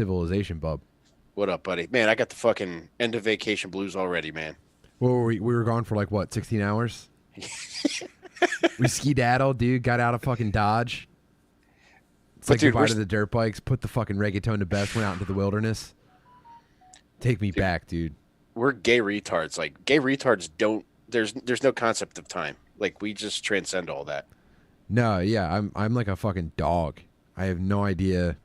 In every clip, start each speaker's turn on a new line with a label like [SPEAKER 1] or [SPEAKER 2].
[SPEAKER 1] Civilization, bub.
[SPEAKER 2] What up, buddy? Man, I got the fucking end of vacation blues already, man.
[SPEAKER 1] Well, we were gone for like what, 16 hours? We ski-daddled, dude. Got out of fucking Dodge. It's
[SPEAKER 2] But
[SPEAKER 1] like
[SPEAKER 2] dude,
[SPEAKER 1] goodbye to the dirt bikes. Put the fucking reggaeton to best. Went out into the wilderness. Take me back, dude.
[SPEAKER 2] we're gay retards. Like gay retards don't. There's no concept of time. Like we just transcend all that.
[SPEAKER 1] No, yeah, I'm like a fucking dog. I have no idea.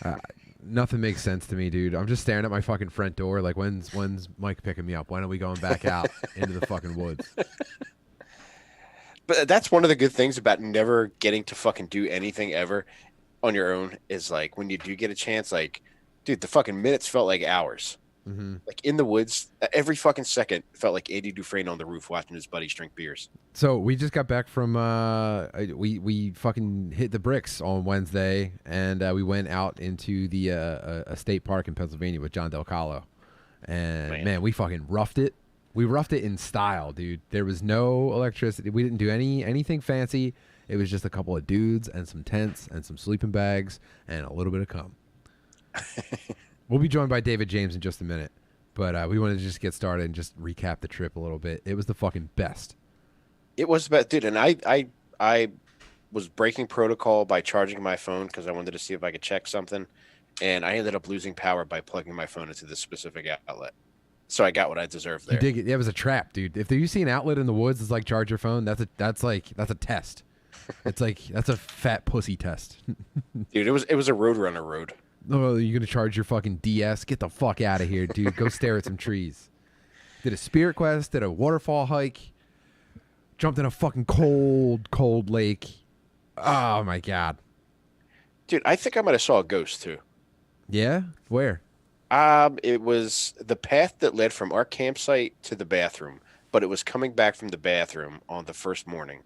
[SPEAKER 1] Uh, Nothing makes sense to me, dude. I'm just staring at my fucking front door. Like, when's Mike picking me up? When are we going back out into the fucking woods?
[SPEAKER 2] But that's one of the good things about never getting to fucking do anything ever on your own is like when you do get a chance, like, dude, the fucking minutes felt like hours.
[SPEAKER 1] Hmm.
[SPEAKER 2] Like in the woods, every fucking second felt like Andy Dufresne on the roof watching his buddies drink beers.
[SPEAKER 1] So we just got back from we fucking hit the bricks on Wednesday, and we went out into the a state park in Pennsylvania with John Del Calo, and man, we fucking roughed it. We roughed it in style, dude. There was no electricity. We didn't do anything fancy. It was just a couple of dudes and some tents and some sleeping bags and a little bit of cum. We'll be joined by David James in just a minute, but we wanted to just get started and just recap the trip a little bit. It was the fucking best.
[SPEAKER 2] It was about, dude, and I was breaking protocol by charging my phone because I wanted to see if I could check something, and I ended up losing power by plugging my phone into this specific outlet. So I got what I deserved
[SPEAKER 1] You
[SPEAKER 2] there.
[SPEAKER 1] dig it? Yeah, it was a trap, dude. If you see an outlet in the woods, it's like charge your phone. That's a test. It's like that's a fat pussy test.
[SPEAKER 2] Dude, it was a Roadrunner road.
[SPEAKER 1] Oh, you're gonna charge your fucking DS? Get the fuck out of here, dude. Go stare at some trees. Did a spirit quest. Did a waterfall hike. Jumped in a fucking cold lake. Oh my god.
[SPEAKER 2] Dude, I think I might have saw a ghost too.
[SPEAKER 1] Yeah? Where?
[SPEAKER 2] It was the path that led from our campsite to the bathroom, but it was coming back from the bathroom on the first morning.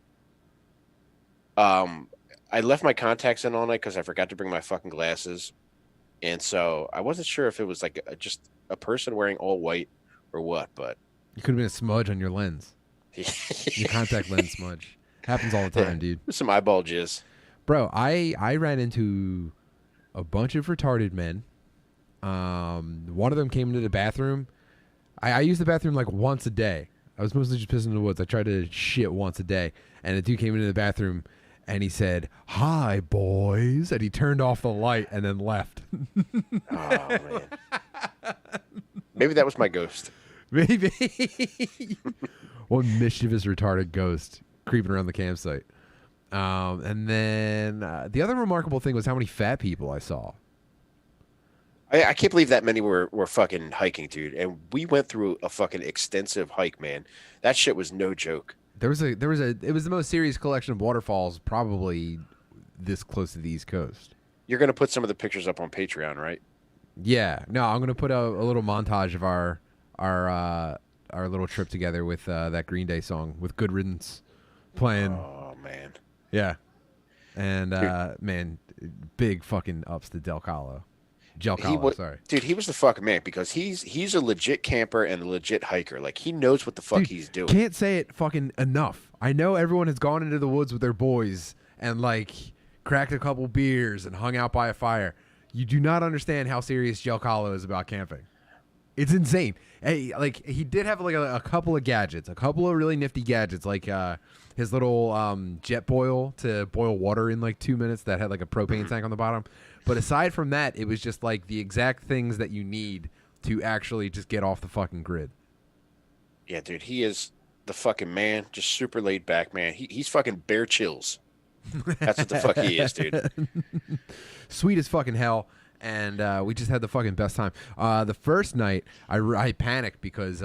[SPEAKER 2] I left my contacts in all night because I forgot to bring my fucking glasses, and so I wasn't sure if it was like just a person wearing all white or what. But
[SPEAKER 1] You could have been a smudge on your lens. Your contact lens smudge. Happens all the time, dude.
[SPEAKER 2] some eyeball jizz.
[SPEAKER 1] Bro, I ran into a bunch of retarded men. One of them came into the bathroom. I use the bathroom like once a day. I was mostly just pissing in the woods. I tried to shit once a day. And a dude came into the bathroom and he said, "Hi, boys." And he turned off the light and then left.
[SPEAKER 2] Oh man, maybe that was my ghost.
[SPEAKER 1] Maybe. One mischievous, retarded ghost creeping around the campsite. And then the other remarkable thing was how many fat people I saw.
[SPEAKER 2] I can't believe that many were fucking hiking, dude. And we went through a fucking extensive hike, man. That shit was no joke.
[SPEAKER 1] It was the most serious collection of waterfalls probably this close to the East Coast.
[SPEAKER 2] You're gonna put some of the pictures up on Patreon, right?
[SPEAKER 1] Yeah, no, I'm gonna put a little montage of our little trip together with that Green Day song with "Good Riddance" playing.
[SPEAKER 2] Oh man,
[SPEAKER 1] Yeah, and man, big fucking ups to Del Calo. Sorry.
[SPEAKER 2] dude. He was the fucking man because he's a legit camper and a legit hiker. Like he knows what the fuck
[SPEAKER 1] Dude,
[SPEAKER 2] he's doing.
[SPEAKER 1] Can't say it fucking enough. I know everyone has gone into the woods with their boys and like cracked a couple beers and hung out by a fire. You do not understand how serious Del Calo is about camping. It's insane. Hey, like he did have like a couple of gadgets, a couple of really nifty gadgets, like his little jet boil to boil water in like 2 minutes that had like a propane tank on the bottom. But aside from that, it was just like the exact things that you need to actually just get off the fucking grid.
[SPEAKER 2] Yeah, dude, he is the fucking man. Just super laid back, man. He's fucking bear chills. That's what the fuck he is, dude.
[SPEAKER 1] Sweet as fucking hell. And we just had the fucking best time. The first night, I panicked because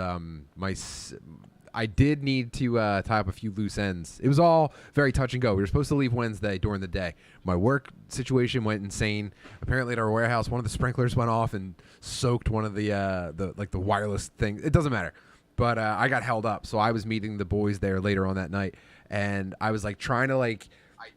[SPEAKER 1] I did need to tie up a few loose ends. It was all very touch and go. We were supposed to leave Wednesday during the day. My work situation went insane. Apparently, at our warehouse, one of the sprinklers went off and soaked one of the wireless thing. It doesn't matter. But I got held up, so I was meeting the boys there later on that night, and I was like trying to like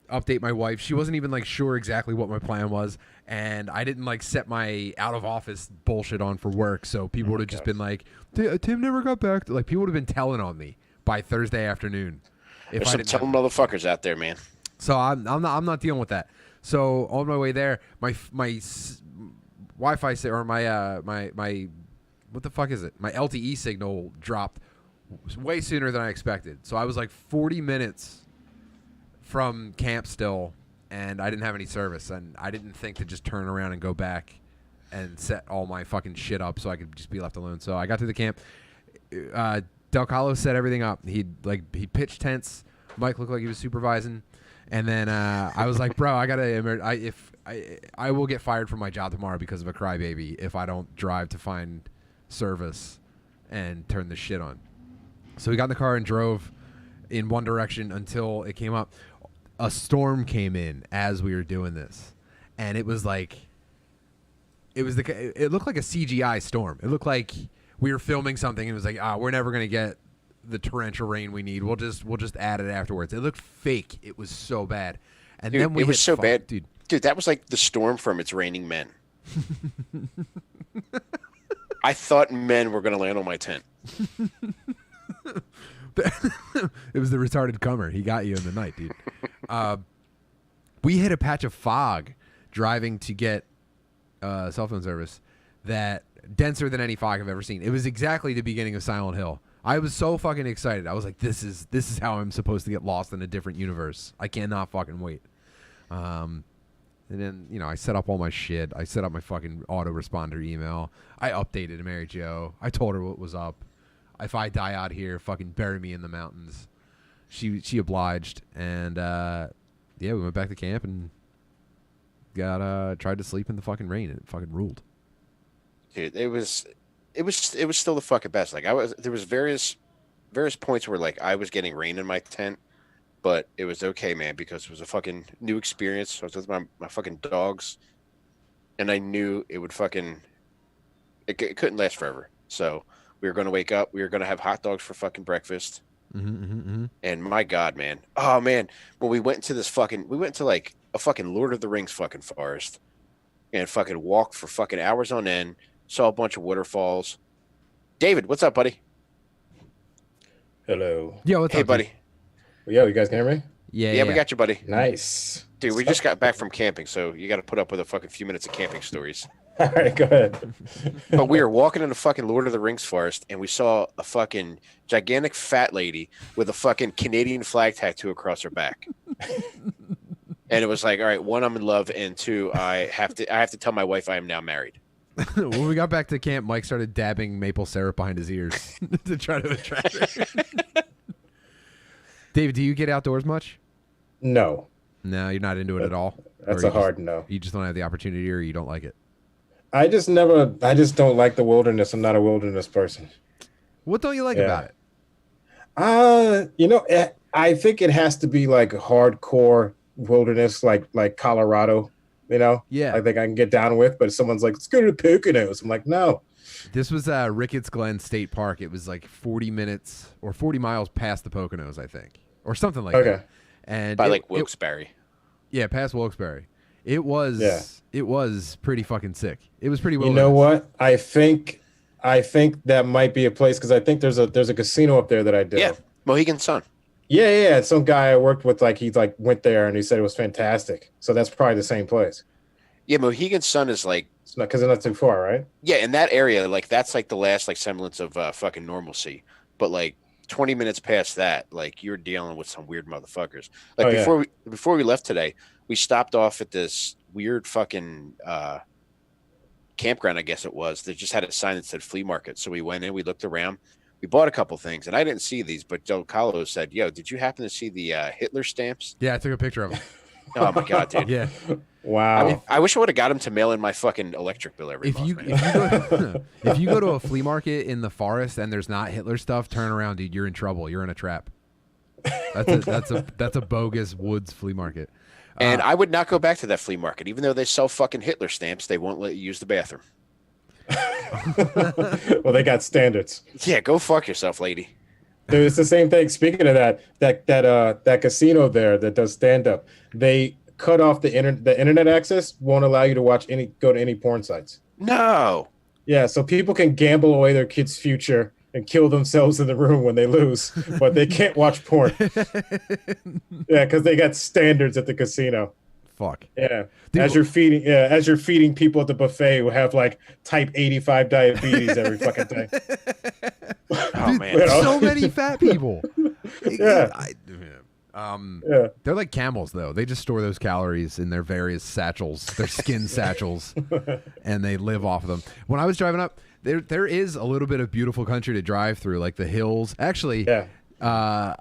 [SPEAKER 1] update my wife. She wasn't even like sure exactly what my plan was, and I didn't like set my out of office bullshit on for work, so people would have just been like, Tim never got back to, like, people would have been telling on me by Thursday afternoon if
[SPEAKER 2] There's
[SPEAKER 1] I
[SPEAKER 2] some
[SPEAKER 1] didn't
[SPEAKER 2] telling motherfuckers out there, man.
[SPEAKER 1] So I'm not dealing with that. So on my way there, Wi-Fi or my what the fuck is it? My LTE signal dropped way sooner than I expected. So I was like 40 minutes from camp still, and I didn't have any service, and I didn't think to just turn around and go back and set all my fucking shit up so I could just be left alone. So I got to the camp. Del Calo set everything up. He pitched tents. Mike looked like he was supervising, and then I was like, bro, I will get fired from my job tomorrow because of a crybaby if I don't drive to find service and turn this shit on. So we got in the car and drove in one direction until it came up. A storm came in as we were doing this, and it was like it looked like a CGI storm. It looked like we were filming something and it was like, we're never gonna get the torrential rain we need. We'll just add it afterwards. It looked fake. It was so bad. And
[SPEAKER 2] dude,
[SPEAKER 1] then
[SPEAKER 2] it was so bad,
[SPEAKER 1] dude.
[SPEAKER 2] Dude, that was like the storm from It's Raining Men. I thought men were gonna land on my tent.
[SPEAKER 1] It was the retarded comer. He got you in the night, dude. We hit a patch of fog driving to get cell phone service that denser than any fog I've ever seen. It was exactly the beginning of Silent Hill. I was so fucking excited. I was like, this is how I'm supposed to get lost in a different universe. I cannot fucking wait. And then, I set up all my shit. I set up my fucking autoresponder email. I updated Mary Jo. I told her what was up. If I die out here, fucking bury me in the mountains. She obliged, and we went back to camp and tried to sleep in the fucking rain, and it fucking ruled.
[SPEAKER 2] Dude, it was still the fucking best. Like there was various points where like I was getting rain in my tent, but it was okay, man, because it was a fucking new experience. I was with my fucking dogs, and I knew it would fucking it couldn't last forever. So we were going to wake up. We were going to have hot dogs for fucking breakfast. And my God, man. Oh, man. When we went into like a fucking Lord of the Rings fucking forest and fucking walked for fucking hours on end, saw a bunch of waterfalls. David, what's up, buddy?
[SPEAKER 3] Hello.
[SPEAKER 1] Yo, what's up?
[SPEAKER 2] Hey, buddy.
[SPEAKER 3] Yo, you guys can hear me?
[SPEAKER 2] Yeah, we got you, buddy.
[SPEAKER 3] Nice.
[SPEAKER 2] Dude, we just got back from camping, so you got to put up with a fucking few minutes of camping stories.
[SPEAKER 3] All right, go ahead.
[SPEAKER 2] But we were walking in the fucking Lord of the Rings forest, and we saw a fucking gigantic fat lady with a fucking Canadian flag tattoo across her back. And it was like, all right, one, I'm in love, and two, I have to tell my wife I am now married.
[SPEAKER 1] When we got back to camp, Mike started dabbing maple syrup behind his ears to try to attract her. David, do you get outdoors much?
[SPEAKER 3] No.
[SPEAKER 1] No, you're not into it at all?
[SPEAKER 3] That's a hard no.
[SPEAKER 1] You just don't have the opportunity, or you don't like it?
[SPEAKER 3] I just don't like the wilderness. I'm not a wilderness person.
[SPEAKER 1] What don't you like about it?
[SPEAKER 3] I think it has to be like hardcore wilderness, like Colorado,
[SPEAKER 1] Yeah.
[SPEAKER 3] I think I can get down with, but if someone's like, let's go to the Poconos, I'm like, no.
[SPEAKER 1] This was Ricketts Glen State Park. It was like 40 minutes or 40 miles past the Poconos, I think, or something like that. And
[SPEAKER 2] by like Wilkes-Barre.
[SPEAKER 1] Yeah, past Wilkes-Barre. It was pretty fucking sick. It was pretty well.
[SPEAKER 3] You know what? I think that might be a place, because I think there's a casino up there that I did.
[SPEAKER 2] Yeah, Mohegan Sun.
[SPEAKER 3] Yeah. Some guy I worked with, he went there and he said it was fantastic. So that's probably the same place.
[SPEAKER 2] Yeah, Mohegan Sun is like,
[SPEAKER 3] it's not, because it's not too far, right?
[SPEAKER 2] Yeah, in that area, like that's like the last like semblance of fucking normalcy. But like 20 minutes past that, like you're dealing with some weird motherfuckers. Like before we left today, we stopped off at this weird fucking campground, I guess it was, that just had a sign that said flea market. So we went in, we looked around, we bought a couple things, and I didn't see these, but Del Calo said, yo, did you happen to see the Hitler stamps?
[SPEAKER 1] Yeah, I took a picture of them.
[SPEAKER 2] Oh my God, dude.
[SPEAKER 1] Yeah.
[SPEAKER 3] Wow.
[SPEAKER 2] I wish I would have got him to mail in my fucking electric bill every month.
[SPEAKER 1] If you go to a flea market in the forest and there's not Hitler stuff, turn around, dude. You're in trouble. You're in a trap. That's a bogus woods flea market.
[SPEAKER 2] And I would not go back to that flea market, even though they sell fucking Hitler stamps. They won't let you use the bathroom.
[SPEAKER 3] Well, they got standards.
[SPEAKER 2] Yeah, go fuck yourself, lady.
[SPEAKER 3] Dude, it's the same thing. Speaking of that casino there that does stand up, they cut off the internet access. Won't allow you to go to any porn sites.
[SPEAKER 2] No.
[SPEAKER 3] Yeah, so people can gamble away their kids' future and kill themselves in the room when they lose, but they can't watch porn. Yeah, because they got standards at the casino.
[SPEAKER 1] fuck.
[SPEAKER 3] Yeah.
[SPEAKER 1] Dude,
[SPEAKER 3] As you're feeding people at the buffet who have like type 85 diabetes every fucking day.
[SPEAKER 2] Oh
[SPEAKER 1] dude,
[SPEAKER 2] man.
[SPEAKER 1] so many fat people.
[SPEAKER 3] Yeah. Yeah.
[SPEAKER 1] They're like camels, though. They just store those calories in their various satchels, their skin satchels, and they live off of them. When I was driving up, there is a little bit of beautiful country to drive through, like the hills. Actually,
[SPEAKER 3] Yeah.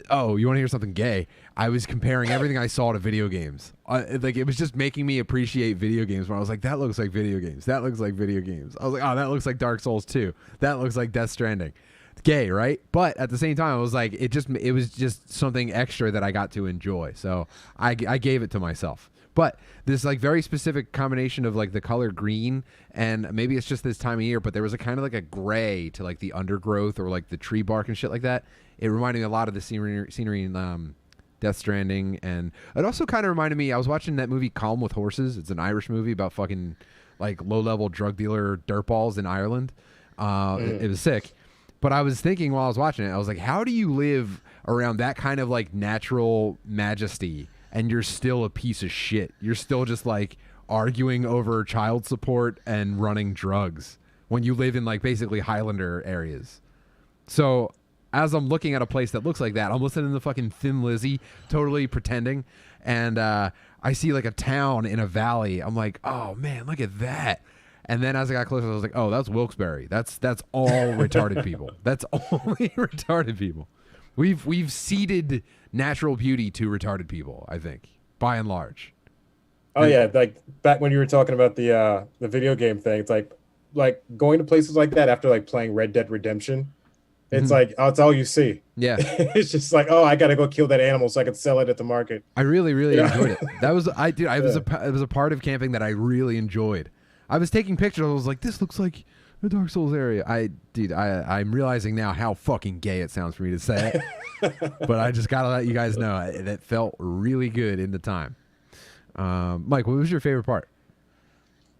[SPEAKER 1] Oh, you want to hear something gay? I was comparing everything I saw to video games. Like, it was just making me appreciate video games when I was like, that looks like video games. That looks like video games. I was like, oh, that looks like Dark Souls 2. That looks like Death Stranding. Gay, right? But at the same time, I was like, it was just something extra that I got to enjoy. So I gave it to myself. But this like very specific combination of like the color green, and maybe it's just this time of year, but there was a kind of like a gray to like the undergrowth or like the tree bark and shit like that. It reminded me a lot of the scenery in Death Stranding, and it also kind of reminded me, I was watching that movie Calm with Horses. It's an Irish movie about fucking like low-level drug dealer dirtballs in Ireland. It was sick. But I was thinking while I was watching it, I was like, how do you live around that kind of like natural majesty and you're still a piece of shit? You're still just like arguing over child support and running drugs when you live in like basically Highlander areas. So as I'm looking at a place that looks like that, I'm listening to fucking Thin Lizzy, totally pretending, and I see like a town in a valley. I'm like, oh man, look at that. And then as I got closer, I was like, oh, that's Wilkes-Barre. That's all retarded people. That's only retarded people. We've ceded natural beauty to retarded people, I think, by and large.
[SPEAKER 3] Oh yeah, like back when you were talking about the video game thing, it's like going to places like that after like playing Red Dead Redemption. It's like, oh, it's all you see.
[SPEAKER 1] Yeah.
[SPEAKER 3] It's just like, oh, I got to go kill that animal so I can sell it at the market.
[SPEAKER 1] I really enjoyed it. That was it was a part of camping that I really enjoyed. I was taking pictures. I was like, this looks like a Dark Souls area. I'm realizing now how fucking gay it sounds for me to say it. But I just got to let you guys know it felt really good in the time. Mike, what was your favorite part?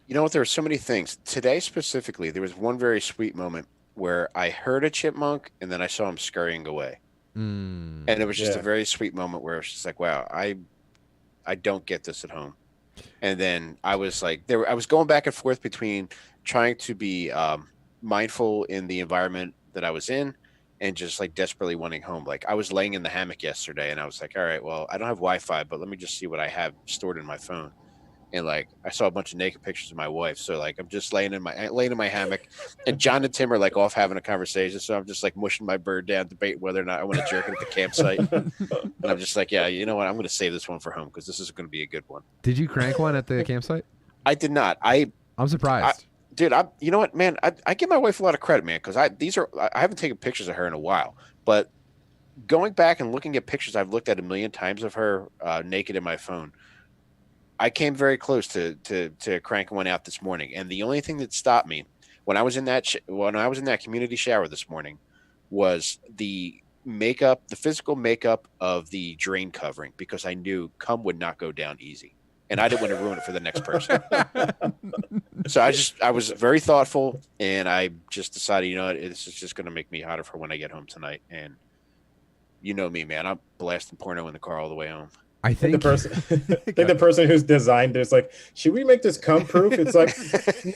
[SPEAKER 2] You know what? There were so many things. Today specifically, there was one very sweet moment where I heard a chipmunk and then I saw him scurrying away. And it was just a very sweet moment where it was just like, wow, I don't get this at home. And then I was like, I was going back and forth between trying to be mindful in the environment that I was in and just like desperately wanting home. Like I was laying in the hammock yesterday and I was like, all right, well, I don't have Wi-Fi, but let me just see what I have stored in my phone. And like I saw a bunch of naked pictures of my wife. So like I'm just laying in my hammock, and John and Tim are like off having a conversation. So I'm just like mushing my bird down, debating whether or not I want to jerk it at the campsite. And I'm just like, yeah, you know what? I'm going to save this one for home because this is going to be a good one.
[SPEAKER 1] Did you crank one at the campsite?
[SPEAKER 2] I did not.
[SPEAKER 1] I'm surprised.
[SPEAKER 2] Dude, you know what, man? I give my wife a lot of credit, man, because I haven't taken pictures of her in a while. But going back and looking at pictures I've looked at a million times of her naked in my phone, I came very close to cranking one out this morning, and the only thing that stopped me when I was in that community shower this morning was the physical makeup of the drain covering, because I knew cum would not go down easy, and I didn't want to ruin it for the next person. So I was very thoughtful, and I just decided, you know what, this is just going to make me hotter for when I get home tonight. And you know me, man, I'm blasting porno in the car all the way home.
[SPEAKER 3] I think the person who's designed it is like, should we make this cum proof? It's like,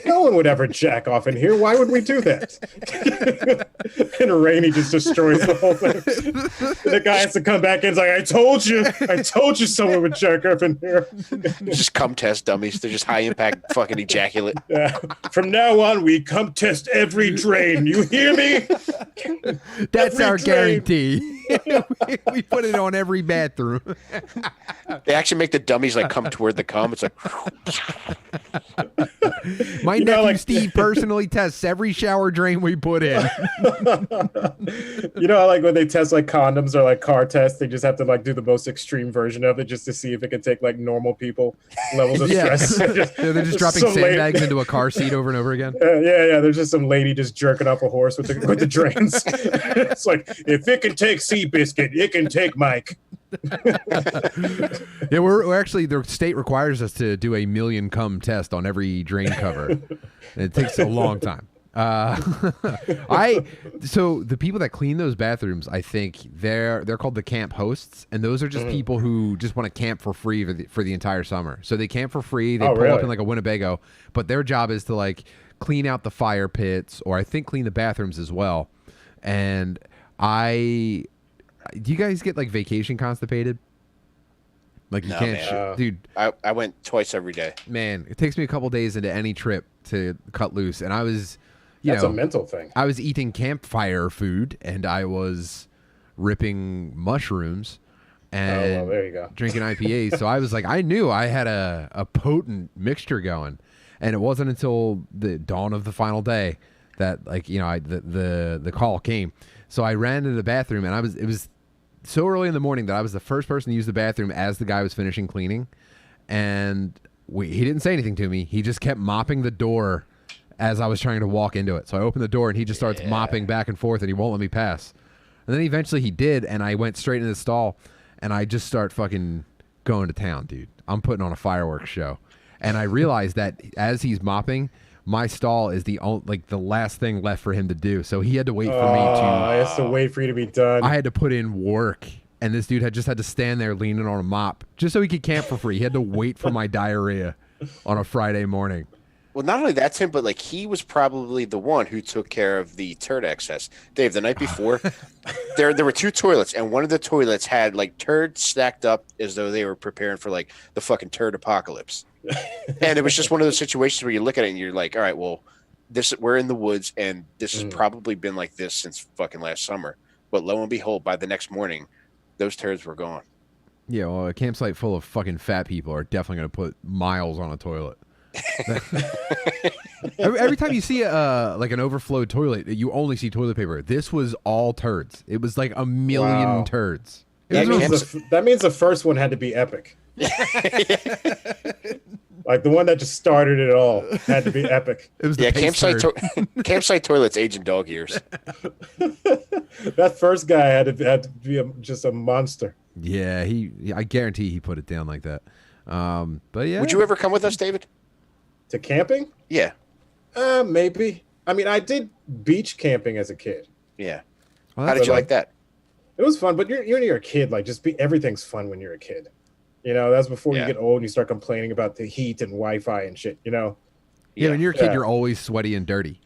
[SPEAKER 3] no one would ever jack off in here. Why would we do that? And Rainey just destroys the whole thing. The guy has to come back in. It's like, I told you someone would jack off in here.
[SPEAKER 2] Just cum test dummies. They're just high impact fucking ejaculate.
[SPEAKER 3] Yeah. From now on, we cum test every drain. You hear me?
[SPEAKER 1] That's our guarantee. We put it on every bathroom.
[SPEAKER 2] They actually make the dummies like come toward the cum. It's like
[SPEAKER 1] my nephew Steve personally tests every shower drain we put in.
[SPEAKER 3] You know, like when they test like condoms or like car tests, they just have to like do the most extreme version of it just to see if it can take like normal people levels of stress.
[SPEAKER 1] They're just dropping sandbags into a car seat over and over again.
[SPEAKER 3] Yeah. There's just some lady just jerking off a horse with the drains. It's like, if it can take Seabiscuit, it can take Mike.
[SPEAKER 1] Yeah, we're actually, the state requires us to do a 1,000,000 cum test on every drain cover. And it takes a long time. So the people that clean those bathrooms, I think they're called the camp hosts, and those are just people who just want to camp for free for the entire summer. So they camp for free. They pull
[SPEAKER 3] really?
[SPEAKER 1] up in like a Winnebago, but their job is to like clean out the fire pits, or I think clean the bathrooms as well. And do you guys get like vacation constipated? Like you
[SPEAKER 2] No,
[SPEAKER 1] can't,
[SPEAKER 2] man.
[SPEAKER 1] dude.
[SPEAKER 2] I went twice every day.
[SPEAKER 1] Man, it takes me a couple days into any trip to cut loose, and I was,
[SPEAKER 3] That's a mental thing.
[SPEAKER 1] I was eating campfire food, and I was ripping mushrooms, and
[SPEAKER 3] there you go.
[SPEAKER 1] drinking IPAs. So I was like, I knew I had a potent mixture going, and it wasn't until the dawn of the final day that like the call came. So I ran to the bathroom, and it was so early in the morning that I was the first person to use the bathroom as the guy was finishing cleaning, and he didn't say anything to me. He just kept mopping the door as I was trying to walk into it. So I opened the door, and he just starts mopping back and forth, and he won't let me pass. And then eventually he did, and I went straight into the stall, and I just start fucking going to town, dude. I'm putting on a fireworks show. And I realized that as he's mopping, my stall is the last thing left for him to do. So he had to wait for me
[SPEAKER 3] I has to wait for you to be done.
[SPEAKER 1] I had to put in work, and this dude had just had to stand there leaning on a mop just so he could camp for free. He had to wait for my diarrhea on a Friday morning.
[SPEAKER 2] Well, not only that, Tim, but like he was probably the one who took care of the turd excess. Dave, the night before, there were two toilets, and one of the toilets had like turds stacked up as though they were preparing for like the fucking turd apocalypse. And it was just one of those situations where you look at it and you're like, all right, well, we're in the woods, and this has probably been like this since fucking last summer. But lo and behold, by the next morning, those turds were gone.
[SPEAKER 1] Yeah, well, a campsite full of fucking fat people are definitely going to put miles on a toilet. every time you see like an overflowed toilet, you only see toilet paper. This was all turds. It was like a million turds.
[SPEAKER 3] That means the first one had to be epic. Like the one that just started it all had to be epic.
[SPEAKER 1] It was the
[SPEAKER 2] campsite toilets age in dog years.
[SPEAKER 3] That first guy had to be just a monster.
[SPEAKER 1] Yeah, I guarantee he put it down like that. But yeah,
[SPEAKER 2] would you ever come with us, David?
[SPEAKER 3] To camping?
[SPEAKER 2] Yeah.
[SPEAKER 3] Maybe. I mean, I did beach camping as a kid.
[SPEAKER 2] Yeah.
[SPEAKER 1] Well,
[SPEAKER 2] how did you like that?
[SPEAKER 3] It was fun, but you're a kid. Like, everything's fun when you're a kid. You know, that's before you get old and you start complaining about the heat and Wi-Fi and shit. You know.
[SPEAKER 1] Yeah, when you're a kid, you're always sweaty and dirty.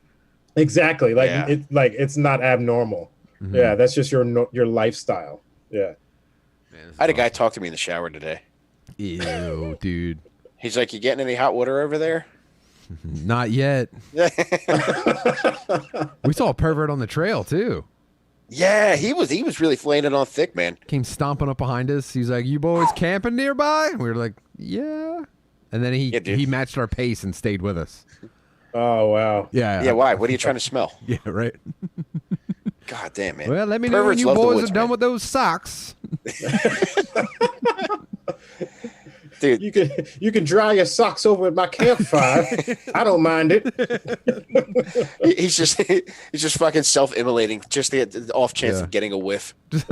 [SPEAKER 3] Exactly. Like it's not abnormal. Mm-hmm. Yeah, that's just your lifestyle. Yeah.
[SPEAKER 2] Man, I had a guy talk to me in the shower today.
[SPEAKER 1] Ew, dude.
[SPEAKER 2] He's like, "You getting any hot water over there?"
[SPEAKER 1] Not yet. We saw a pervert on the trail too.
[SPEAKER 2] Yeah, he was really flaying it on thick, man.
[SPEAKER 1] Came stomping up behind us. He's like, "You boys camping nearby?" We were like, "Yeah." And then he matched our pace and stayed with us.
[SPEAKER 3] Oh wow.
[SPEAKER 1] Yeah.
[SPEAKER 2] Yeah. Why? What are you trying to smell?
[SPEAKER 1] Yeah. Right.
[SPEAKER 2] God damn, man.
[SPEAKER 1] Well, let me know when you boys are done with those socks.
[SPEAKER 2] Dude,
[SPEAKER 3] you can dry your socks over at my campfire. I don't mind it.
[SPEAKER 2] he's just fucking self-immolating, just the off chance of getting a whiff.
[SPEAKER 1] Just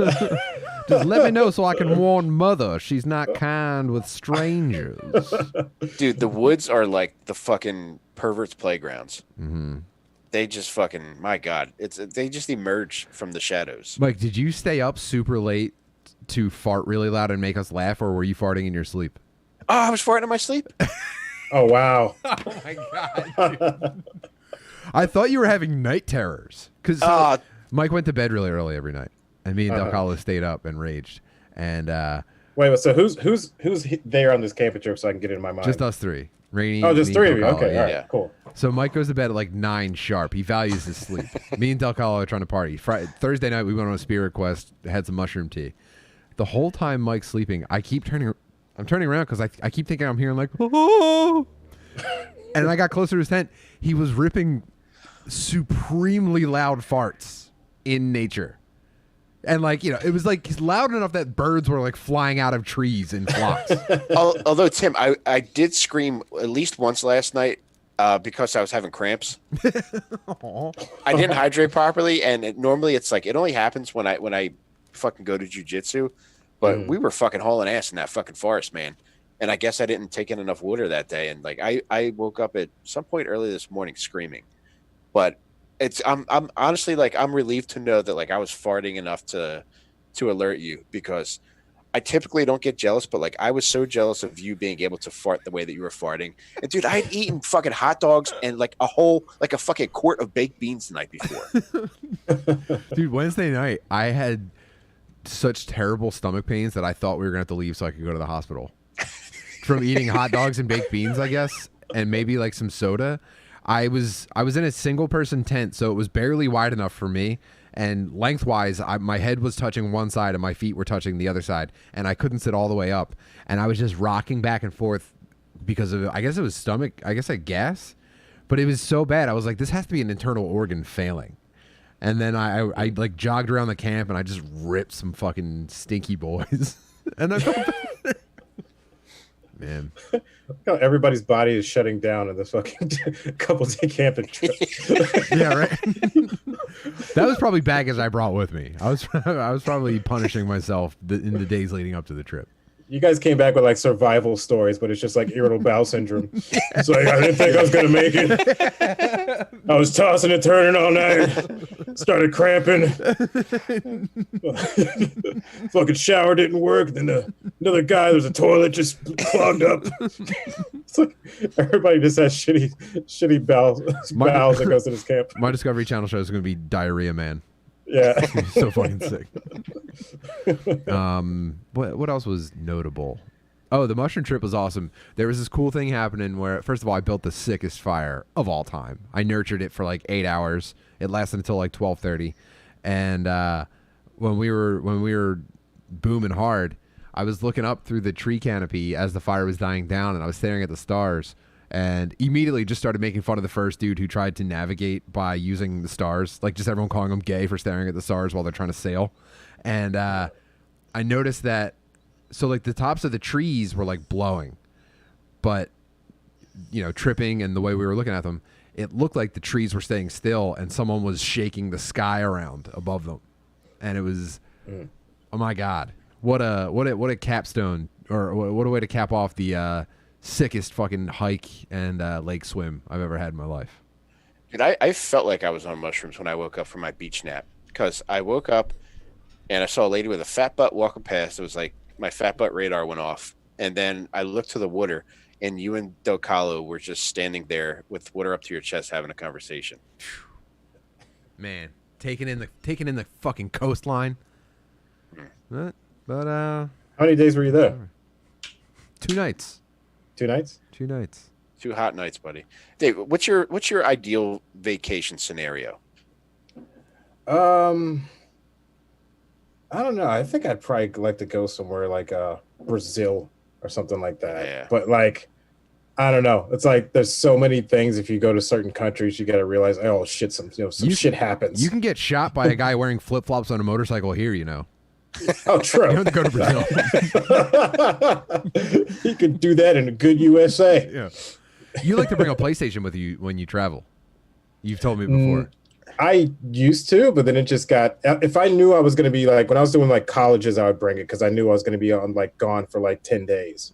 [SPEAKER 1] let me know so I can warn Mother she's not kind with strangers.
[SPEAKER 2] Dude, the woods are like the fucking perverts' playgrounds.
[SPEAKER 1] Mm-hmm.
[SPEAKER 2] They just fucking, my God, they just emerge from the shadows.
[SPEAKER 1] Mike, did you stay up super late to fart really loud and make us laugh, or were you farting in your sleep?
[SPEAKER 2] Oh, I was farting in my sleep.
[SPEAKER 3] Oh wow!
[SPEAKER 1] Oh my God! Dude. I thought you were having night terrors because Mike went to bed really early every night, and me and Del Calo stayed up and raged. And
[SPEAKER 3] wait, so who's there on this camping trip so I can get it in my mind?
[SPEAKER 1] Just us three. Rainy.
[SPEAKER 3] Oh, just three of you.
[SPEAKER 1] Del Calo,
[SPEAKER 3] Okay, all right, cool.
[SPEAKER 1] So Mike goes to bed at like 9 sharp. He values his sleep. Me and Del Calo are trying to party. Thursday night we went on a spirit quest, had some mushroom tea. The whole time Mike's sleeping, I'm turning around because I keep thinking I'm hearing like, oh. And I got closer to his tent. He was ripping supremely loud farts in nature. And like, it was like loud enough that birds were like flying out of trees in flocks.
[SPEAKER 2] Although, Tim, I did scream at least once last night because I was having cramps. I didn't hydrate properly. And normally it's like, it only happens when I fucking go to jujitsu. But we were fucking hauling ass in that fucking forest, man. And I guess I didn't take in enough water that day. And like I woke up at some point early this morning screaming. But I'm honestly like I'm relieved to know that like I was farting enough to alert you because I typically don't get jealous, but like I was so jealous of you being able to fart the way that you were farting. And dude, I had eaten fucking hot dogs and like a fucking quart of baked beans the night before.
[SPEAKER 1] Dude, Wednesday night, I had such terrible stomach pains that I thought we were going to have to leave so I could go to the hospital. From eating hot dogs and baked beans, I guess, and maybe like some soda. I was in a single person tent, so it was barely wide enough for me. And lengthwise, my head was touching one side and my feet were touching the other side, and I couldn't sit all the way up. And I was just rocking back and forth because of, I guess it was stomach, I guess I guess, but it was so bad. I was like, this has to be an internal organ failing. And then I like jogged around the camp and I just ripped some fucking stinky boys. And I felt better. Man.
[SPEAKER 3] Everybody's body is shutting down in this fucking couple-day camping trip.
[SPEAKER 1] Yeah, right. That was probably baggage I brought with me. I was probably punishing myself in the days leading up to the trip.
[SPEAKER 3] You guys came back with like survival stories, but it's just like irritable bowel syndrome. It's like, I didn't think I was gonna make it. I was tossing and turning all night. Started cramping. Fucking shower didn't work. Then another guy, there's a toilet just clogged up. It's like everybody just has shitty bowels that goes to this camp.
[SPEAKER 1] My Discovery Channel show is going to be Diarrhea Man.
[SPEAKER 3] Yeah.
[SPEAKER 1] So fucking sick. What else was notable? Oh, the mushroom trip was awesome. There was this cool thing happening where, first of all, I built the sickest fire of all time. I nurtured it for like 8 hours. It lasted until like 12:30, and when we were booming hard, I was looking up through the tree canopy as the fire was dying down, and I was staring at the stars. And immediately just started making fun of the first dude who tried to navigate by using the stars. Like just everyone calling him gay for staring at the stars while they're trying to sail. And I noticed that, so like the tops of the trees were like blowing. But, you know, tripping and the way we were looking at them, it looked like the trees were staying still and someone was shaking the sky around above them. And it was, oh my God, what a capstone, or what a way to cap off the sickest fucking hike and lake swim I've ever had in my life.
[SPEAKER 2] Dude, I felt like I was on mushrooms when I woke up from my beach nap, because I woke up and I saw a lady with a fat butt walking past. It was like my fat butt radar went off, and then I looked to the water, and you and Del Calo were just standing there with water up to your chest having a conversation.
[SPEAKER 1] Man, taking in the fucking coastline. But
[SPEAKER 3] how many days were you there?
[SPEAKER 1] 2 nights.
[SPEAKER 3] 2 nights?
[SPEAKER 1] 2 nights.
[SPEAKER 2] 2 hot nights, buddy. Dave, what's your ideal vacation scenario?
[SPEAKER 3] I don't know. I think I'd probably like to go somewhere like Brazil or something like that.
[SPEAKER 2] Yeah.
[SPEAKER 3] But like, I don't know. It's like there's so many things. If you go to certain countries, you got to realize, oh shit, some shit happens.
[SPEAKER 1] You can get shot by a guy wearing flip flops on a motorcycle here. You know.
[SPEAKER 3] Oh, true.
[SPEAKER 1] You don't have to go to
[SPEAKER 3] Brazil. You can do that in a good USA.
[SPEAKER 1] Yeah. You like to bring a PlayStation with you when you travel. You've told me before.
[SPEAKER 3] I used to, but then it just got. If I knew I was going to be like when I was doing like colleges, I would bring it because I knew I was going to be on like gone for like 10 days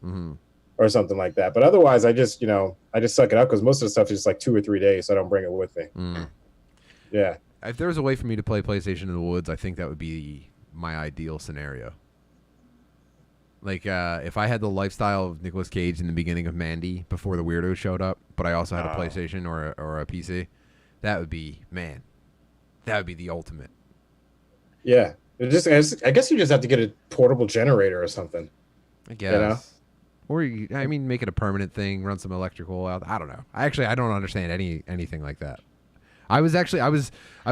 [SPEAKER 3] or something like that. But otherwise, I just suck it up because most of the stuff is just like 2 or 3 days, so I don't bring it with me. Yeah.
[SPEAKER 1] If there was a way for me to play PlayStation in the woods, I think that would be my ideal scenario. Like if I had the lifestyle of Nicolas Cage in the beginning of Mandy before the weirdos showed up, but I also had a PlayStation or a PC, that would be the ultimate.
[SPEAKER 3] Yeah, I guess you just have to get a portable generator or something.
[SPEAKER 1] I guess. Or make it a permanent thing, run some electrical out. I don't know. I don't understand anything like that. I was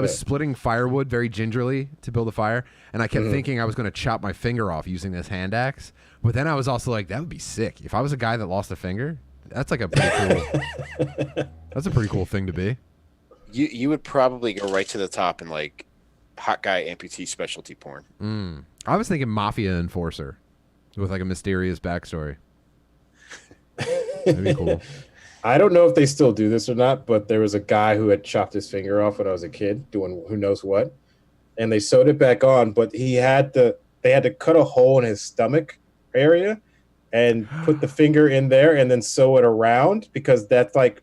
[SPEAKER 1] splitting firewood very gingerly to build a fire, and I kept thinking I was going to chop my finger off using this hand axe. But then I was also like, that would be sick. If I was a guy that lost a finger, that's like a pretty cool. That's a pretty cool thing to be.
[SPEAKER 2] You would probably go right to the top in like hot guy amputee specialty porn.
[SPEAKER 1] I was thinking mafia enforcer with like a mysterious backstory. That'd be cool.
[SPEAKER 3] I don't know if they still do this or not, but there was a guy who had chopped his finger off when I was a kid doing who knows what, and they sewed it back on, but they had to cut a hole in his stomach area and put the finger in there and then sew it around, because that's like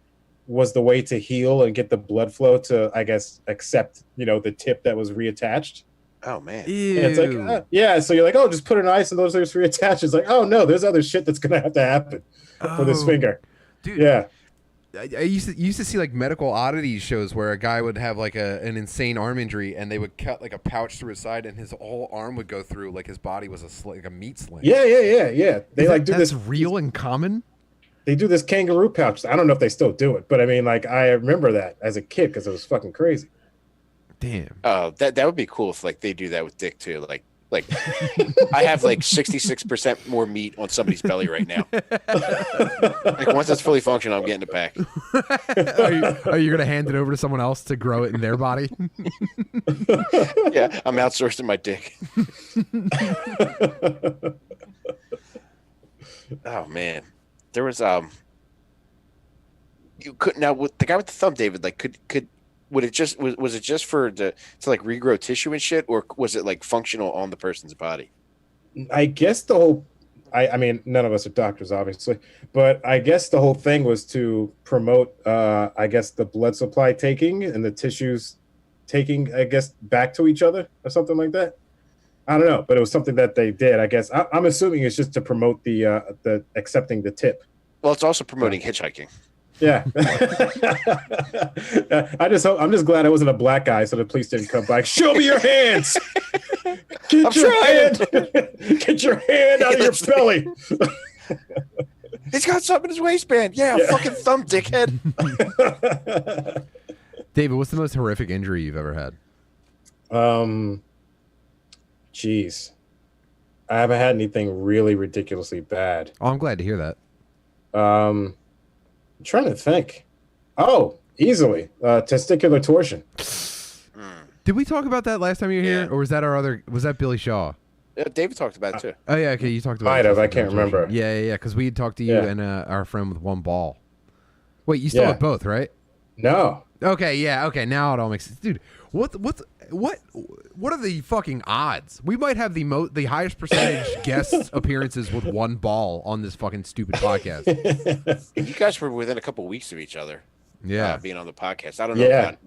[SPEAKER 3] was the way to heal and get the blood flow to, I guess, accept, the tip that was reattached.
[SPEAKER 2] Oh man.
[SPEAKER 1] Ew.
[SPEAKER 3] And it's like, yeah. So you're like, oh, just put an ice and those things reattached. It's like, oh no, there's other shit that's gonna have to happen for this finger.
[SPEAKER 1] Dude.
[SPEAKER 3] Yeah.
[SPEAKER 1] I used to see like medical oddities shows where a guy would have like an insane arm injury and they would cut like a pouch through his side and his whole arm would go through like his body was like a meat sling.
[SPEAKER 3] Yeah. They do
[SPEAKER 1] that's
[SPEAKER 3] this
[SPEAKER 1] real and common.
[SPEAKER 3] They do this kangaroo pouch. I don't know if they still do it, but I mean, like, I remember that as a kid because it was fucking crazy.
[SPEAKER 1] Damn.
[SPEAKER 2] Oh, that would be cool if like they do that with dick too. Like I have like 66% more meat on somebody's belly right now. Like once it's fully functional, I'm getting it back.
[SPEAKER 1] Are you gonna hand it over to someone else to grow it in their body?
[SPEAKER 2] Yeah, I'm outsourcing my dick. Oh man, there was you could now with the guy with the thumb, David. Like could would it just was it just for to like regrow tissue and shit, or was it like functional on the person's body?
[SPEAKER 3] I guess the whole, I mean, none of us are doctors, obviously, but I guess the whole thing was to promote, I guess, the blood supply taking and the tissues taking, I guess, back to each other or something like that. I don't know, but it was something that they did. I guess I'm assuming it's just to promote the accepting the tip.
[SPEAKER 2] Well, it's also promoting hitchhiking.
[SPEAKER 3] Yeah. I'm just glad I wasn't a black guy, so the police didn't come by. Show me your hands. Get your hand out of your belly.
[SPEAKER 2] He's got something in his waistband. Yeah. Fucking thumb, dickhead.
[SPEAKER 1] David, what's the most horrific injury you've ever had?
[SPEAKER 3] Jeez. I haven't had anything really ridiculously bad.
[SPEAKER 1] Oh, I'm glad to hear that.
[SPEAKER 3] I'm trying to think. Oh, easily. Testicular torsion.
[SPEAKER 1] Did we talk about that last time you were here? Or was that Billy Shaw?
[SPEAKER 2] David talked about it too.
[SPEAKER 1] Oh, yeah, okay, you talked about
[SPEAKER 3] Might have, I can't remember.
[SPEAKER 1] Yeah, because we had talked to you and our friend with one ball. Wait, you still have both, right?
[SPEAKER 3] No.
[SPEAKER 1] Okay, yeah, okay, now it all makes sense. Dude, what are the fucking odds? We might have the highest percentage guest appearances with one ball on this fucking stupid podcast.
[SPEAKER 2] You guys were within a couple weeks of each other.
[SPEAKER 1] Yeah.
[SPEAKER 2] Being on the podcast. I don't know about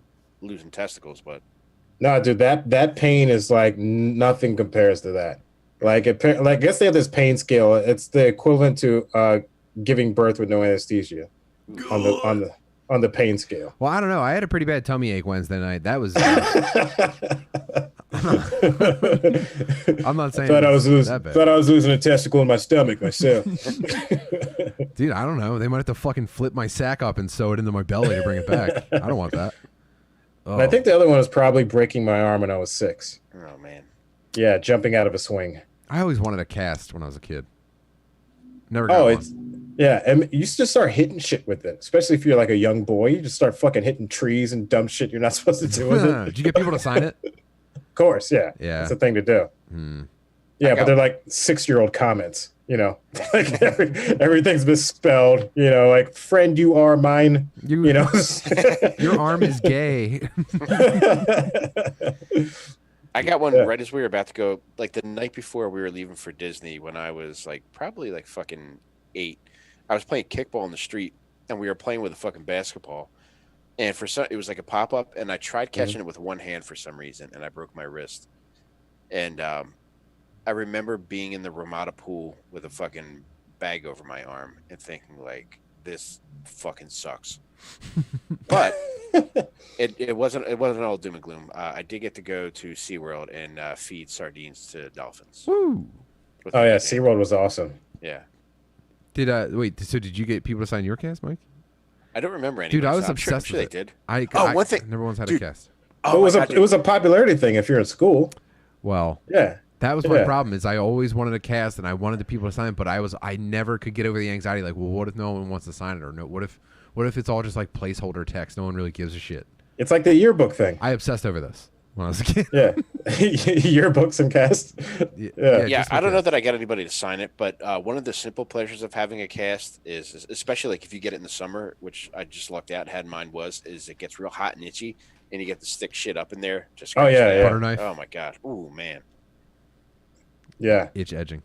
[SPEAKER 2] losing testicles, but
[SPEAKER 3] No, dude, that pain is like nothing compares to that. Like I guess they have this pain scale. It's the equivalent to giving birth with no anesthesia on the pain scale.
[SPEAKER 1] Well, I don't know. I had a pretty bad tummy ache Wednesday night. That was. I'm not saying.
[SPEAKER 3] Thought I was losing a testicle in my stomach myself.
[SPEAKER 1] Dude, I don't know. They might have to fucking flip my sack up and sew it into my belly to bring it back. I don't want that. Oh.
[SPEAKER 3] And I think the other one was probably breaking my arm when I was 6.
[SPEAKER 2] oh man.
[SPEAKER 3] Yeah, jumping out of a swing.
[SPEAKER 1] I always wanted a cast when I was a kid. Never got one.
[SPEAKER 3] Yeah, and you used to start hitting shit with it, especially if you're like a young boy. You just start fucking hitting trees and dumb shit you're not supposed to do with it.
[SPEAKER 1] Did you get people to sign it?
[SPEAKER 3] Of course, yeah.
[SPEAKER 1] Yeah.
[SPEAKER 3] It's the thing to do. Yeah, but they're like 6-year-old comments, like everything's misspelled, like friend, you are mine,
[SPEAKER 1] Your arm is gay.
[SPEAKER 2] I got one right as we were about to go, like the night before we were leaving for Disney when I was like probably like fucking 8. I was playing kickball in the street and we were playing with a fucking basketball. And it was like a pop-up and I tried catching it with one hand for some reason and I broke my wrist. And I remember being in the Ramada pool with a fucking bag over my arm and thinking like, this fucking sucks. But it wasn't all doom and gloom. I did get to go to SeaWorld and feed sardines to dolphins.
[SPEAKER 1] Woo.
[SPEAKER 3] Oh yeah, SeaWorld was awesome.
[SPEAKER 2] Yeah.
[SPEAKER 1] So did you get people to sign your cast, Mike?
[SPEAKER 2] I don't remember any.
[SPEAKER 1] Dude, I was
[SPEAKER 2] I'm
[SPEAKER 1] obsessed
[SPEAKER 2] sure
[SPEAKER 1] with
[SPEAKER 2] they
[SPEAKER 1] it.
[SPEAKER 2] did. One thing.
[SPEAKER 1] Never once had a cast.
[SPEAKER 2] Oh,
[SPEAKER 3] it was a popularity thing if you're in school.
[SPEAKER 1] Well,
[SPEAKER 3] yeah.
[SPEAKER 1] That was my problem is I always wanted a cast and I wanted the people to sign it, but I never could get over the anxiety. Like, well, what if no one wants to sign it, or no? What if it's all just like placeholder text? No one really gives a shit.
[SPEAKER 3] It's like the yearbook thing.
[SPEAKER 1] I obsessed over this when I was a kid.
[SPEAKER 3] Yeah, yearbooks and cast.
[SPEAKER 2] Yeah. I don't know that I got anybody to sign it, but one of the simple pleasures of having a cast is, especially like if you get it in the summer, which I just lucked out and had mine is it gets real hot and itchy, and you get to stick shit up in there. Just
[SPEAKER 3] yeah.
[SPEAKER 1] Butter knife.
[SPEAKER 2] Oh my god. Ooh man.
[SPEAKER 3] Yeah.
[SPEAKER 1] Itch edging.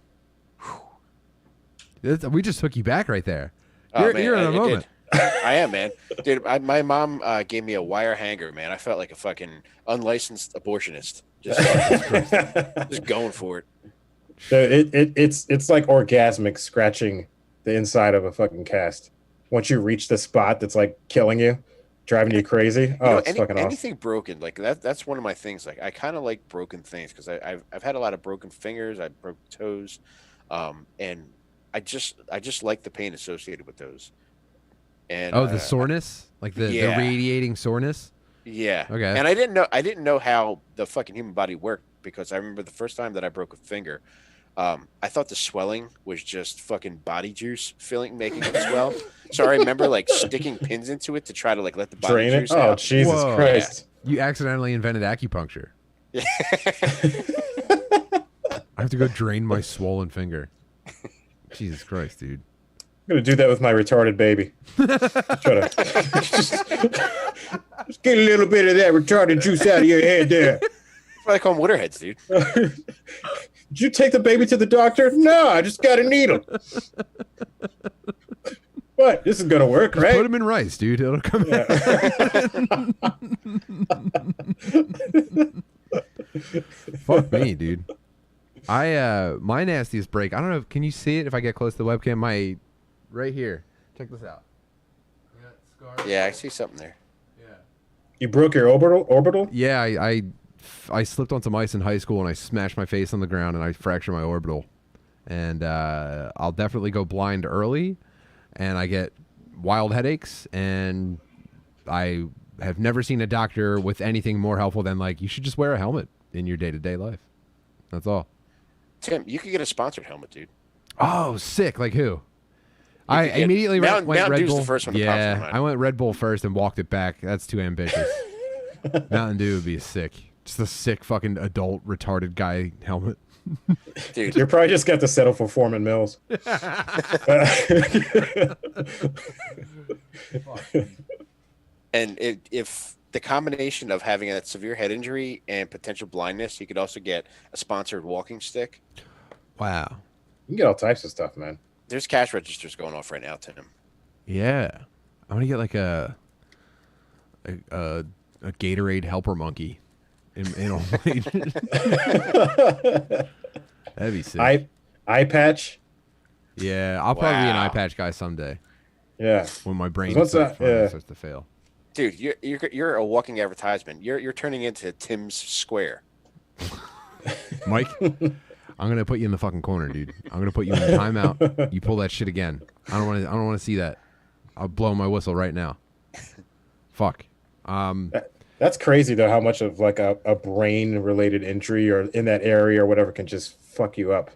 [SPEAKER 1] We just took you back right there.
[SPEAKER 2] Oh,
[SPEAKER 1] You're in a moment.
[SPEAKER 2] I am, man. Dude, my mom gave me a wire hanger, man. I felt like a fucking unlicensed abortionist. Just going for it.
[SPEAKER 3] It's like orgasmic scratching the inside of a fucking cast. Once you reach the spot that's like killing you, driving you crazy. Oh, it's fucking awesome.
[SPEAKER 2] Anything broken, like that's one of my things. Like I kind of like broken things because I've had a lot of broken fingers, I broke toes, and I just like the pain associated with those. And
[SPEAKER 1] the soreness, like the radiating soreness.
[SPEAKER 2] Yeah.
[SPEAKER 1] Okay.
[SPEAKER 2] And I didn't know how the fucking human body worked because I remember the first time that I broke a finger, I thought the swelling was just fucking body juice making it swell. So I remember like sticking pins into it to try to like let the body
[SPEAKER 3] Drain
[SPEAKER 2] juice
[SPEAKER 3] it.
[SPEAKER 2] out.
[SPEAKER 3] Oh, Jesus Christ!
[SPEAKER 1] You accidentally invented acupuncture. I have to go drain my swollen finger. Jesus Christ, dude.
[SPEAKER 3] I'm gonna do that with my retarded baby. Try to just get a little bit of that retarded juice out of your head there.
[SPEAKER 2] That's why they call them waterheads, dude.
[SPEAKER 3] Did you take the baby to the doctor? No, I just got a needle. What? This is gonna work, right?
[SPEAKER 1] Put him in rice, dude. It'll come out. Fuck me, dude. My nastiest break. I don't know. Can you see it if I get close to the webcam? Right here. Check this out.
[SPEAKER 2] Yeah, I see something there.
[SPEAKER 1] Yeah.
[SPEAKER 3] You broke your orbital?
[SPEAKER 1] Yeah, I slipped on some ice in high school and I smashed my face on the ground and I fractured my orbital. And I'll definitely go blind early, and I get wild headaches, and I have never seen a doctor with anything more helpful than like, you should just wear a helmet in your day-to-day life. That's all.
[SPEAKER 2] Tim, you could get a sponsored helmet, dude.
[SPEAKER 1] Oh, sick. Like who? I immediately went
[SPEAKER 2] Mountain
[SPEAKER 1] Red
[SPEAKER 2] Dew's
[SPEAKER 1] Bull.
[SPEAKER 2] the first one that pops in mind.
[SPEAKER 1] I went Red Bull first and walked it back. That's too ambitious. Mountain Dew would be sick. Just a sick fucking adult retarded guy helmet.
[SPEAKER 2] Dude,
[SPEAKER 3] You're probably just got to settle for Foreman Mills.
[SPEAKER 2] and if the combination of having a severe head injury and potential blindness, you could also get a sponsored walking stick.
[SPEAKER 1] Wow.
[SPEAKER 3] You can get all types of stuff, man.
[SPEAKER 2] There's cash registers going off right now, Tim.
[SPEAKER 1] Yeah. I'm gonna get like a Gatorade helper monkey. In That'd be sick.
[SPEAKER 3] Eye patch.
[SPEAKER 1] Yeah, I'll probably be an
[SPEAKER 2] Wow.
[SPEAKER 1] eye patch guy someday
[SPEAKER 3] Yeah.
[SPEAKER 1] when my brain
[SPEAKER 3] What's
[SPEAKER 1] starts
[SPEAKER 3] that? Yeah.
[SPEAKER 1] to fail.
[SPEAKER 2] Dude, you're a walking advertisement. You're turning into Tim's Square.
[SPEAKER 1] Mike, I'm gonna put you in the fucking corner, dude. I'm gonna put you in the timeout. You pull that shit again. I don't want to see that. I'll blow my whistle right now. Fuck.
[SPEAKER 3] That's crazy though, how much of like a brain related injury or in that area or whatever can just fuck you up,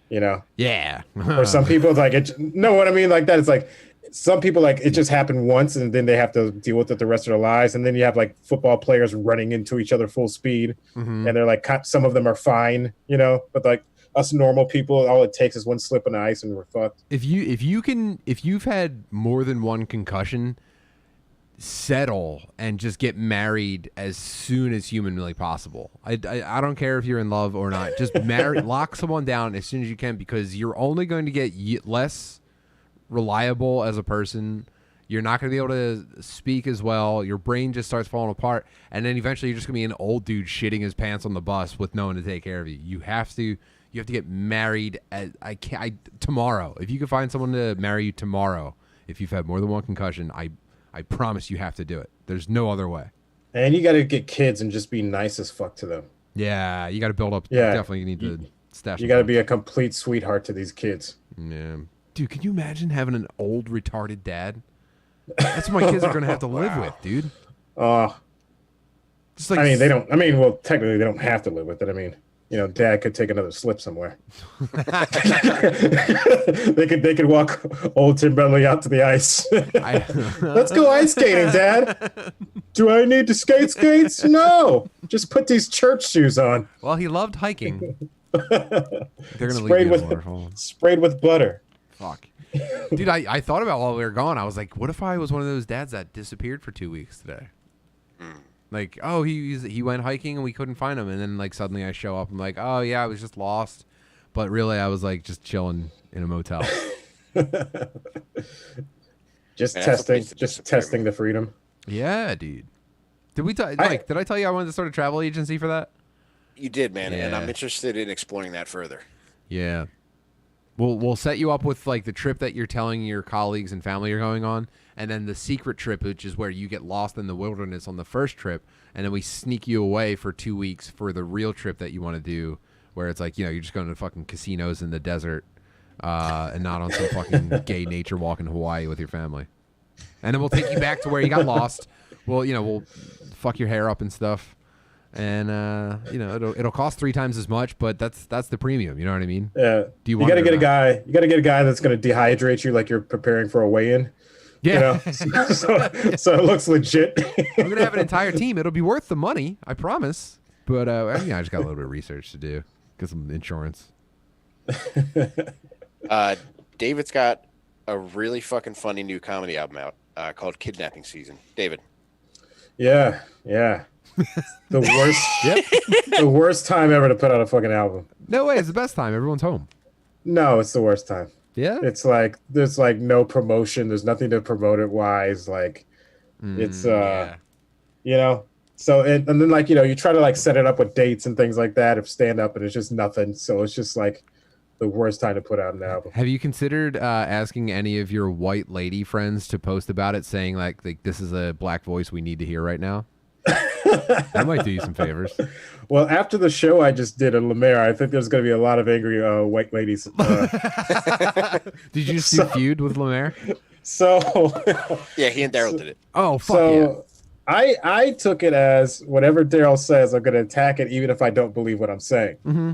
[SPEAKER 3] you know?
[SPEAKER 1] Yeah.
[SPEAKER 3] Or some people like it. No, what I mean like that. It's like some people like it just happened once and then they have to deal with it the rest of their lives. And then you have like football players running into each other full speed, and they're like some of them are fine, you know, but like us normal people, all it takes is one slip on the ice and we're fucked.
[SPEAKER 1] If you've had more than one concussion, settle and just get married as soon as humanly possible. I don't care if you're in love or not. Just lock someone down as soon as you can, because you're only going to get less reliable as a person. You're not going to be able to speak as well. Your brain just starts falling apart, and then eventually you're just going to be an old dude shitting his pants on the bus with no one to take care of you. You have to get married tomorrow. If you can find someone to marry you tomorrow, if you've had more than one concussion, I promise you have to do it. There's no other way.
[SPEAKER 3] And you got to get kids and just be nice as fuck to them.
[SPEAKER 1] Yeah, you got to build up.
[SPEAKER 3] Yeah,
[SPEAKER 1] You definitely need to stash.
[SPEAKER 3] You got to be a complete sweetheart to these kids.
[SPEAKER 1] Yeah. Dude, can you imagine having an old retarded dad? That's what my kids are going to have to live with, dude. Just like,
[SPEAKER 3] I mean, they don't. I mean, well, technically, they don't have to live with it. I mean, you know, Dad could take another slip somewhere. They could walk old Tim Bentley out to the ice. Let's go ice skating, Dad. Do I need to skate skates? No. Just put these church shoes on.
[SPEAKER 1] Well, he loved hiking. They're gonna leave you at the waterfall.
[SPEAKER 3] Sprayed with butter.
[SPEAKER 1] Fuck. Dude, I thought about while we were gone. I was like, what if I was one of those dads that disappeared for 2 weeks today? Like, oh, he went hiking and we couldn't find him, and then like suddenly I show up. I'm like, oh yeah, I was just lost, but really I was like just chilling in a motel.
[SPEAKER 3] Just
[SPEAKER 2] Man, that's the
[SPEAKER 3] testing,
[SPEAKER 2] place to
[SPEAKER 3] just
[SPEAKER 2] disappear,
[SPEAKER 3] testing
[SPEAKER 2] man.
[SPEAKER 3] the freedom.
[SPEAKER 1] Yeah, dude. Did we did I tell you I wanted to start a travel agency for that?
[SPEAKER 2] You did, man, and I'm
[SPEAKER 1] Yeah.
[SPEAKER 2] interested in exploring that further.
[SPEAKER 1] Yeah. We'll set you up with like the trip that you're telling your colleagues and family you're going on, and then the secret trip, which is where you get lost in the wilderness on the first trip, and then we sneak you away for 2 weeks for the real trip that you want to do, where it's like, you know, you're just going to fucking casinos in the desert, and not on some fucking gay nature walk in Hawaii with your family. And then we'll take you back to where you got lost. We'll fuck your hair up and stuff. And it'll cost 3 times as much, but that's the premium. You know what I mean?
[SPEAKER 3] Yeah.
[SPEAKER 1] Do you
[SPEAKER 3] You
[SPEAKER 1] want
[SPEAKER 3] got to
[SPEAKER 1] it or
[SPEAKER 3] get a
[SPEAKER 1] not?
[SPEAKER 3] guy. You got to get a guy that's going to dehydrate you like you're preparing for a weigh-in.
[SPEAKER 1] Yeah.
[SPEAKER 3] You know, so it looks legit.
[SPEAKER 1] I'm gonna have an entire team. It'll be worth the money, I promise. But I just got a little bit of research to do, get some insurance.
[SPEAKER 2] David's got a really fucking funny new comedy album out called Kidnapping Season. David.
[SPEAKER 3] Yeah. The worst. The worst time ever to put out a fucking album.
[SPEAKER 1] No way, it's the best time. Everyone's home.
[SPEAKER 3] No, it's the worst time.
[SPEAKER 1] Yeah.
[SPEAKER 3] It's like there's like no promotion. There's nothing to promote it wise. Like it's
[SPEAKER 1] yeah.
[SPEAKER 3] you know. So and then like, you know, you try to like set it up with dates and things like that of stand up, and it's just nothing. So it's just like the worst time to put out an album.
[SPEAKER 1] Have you considered asking any of your white lady friends to post about it, saying like this is a black voice we need to hear right now? That might do you some favors.
[SPEAKER 3] Well, after the show I just did in Lemaire, I think there's going to be a lot of angry white ladies.
[SPEAKER 1] Did you see Feud with Lemaire?
[SPEAKER 3] So
[SPEAKER 2] Yeah, he and Daryl did it.
[SPEAKER 1] Oh, fuck
[SPEAKER 3] so I took it as whatever Daryl says, I'm going to attack it even if I don't believe what I'm saying.
[SPEAKER 1] yeah. Mm-hmm.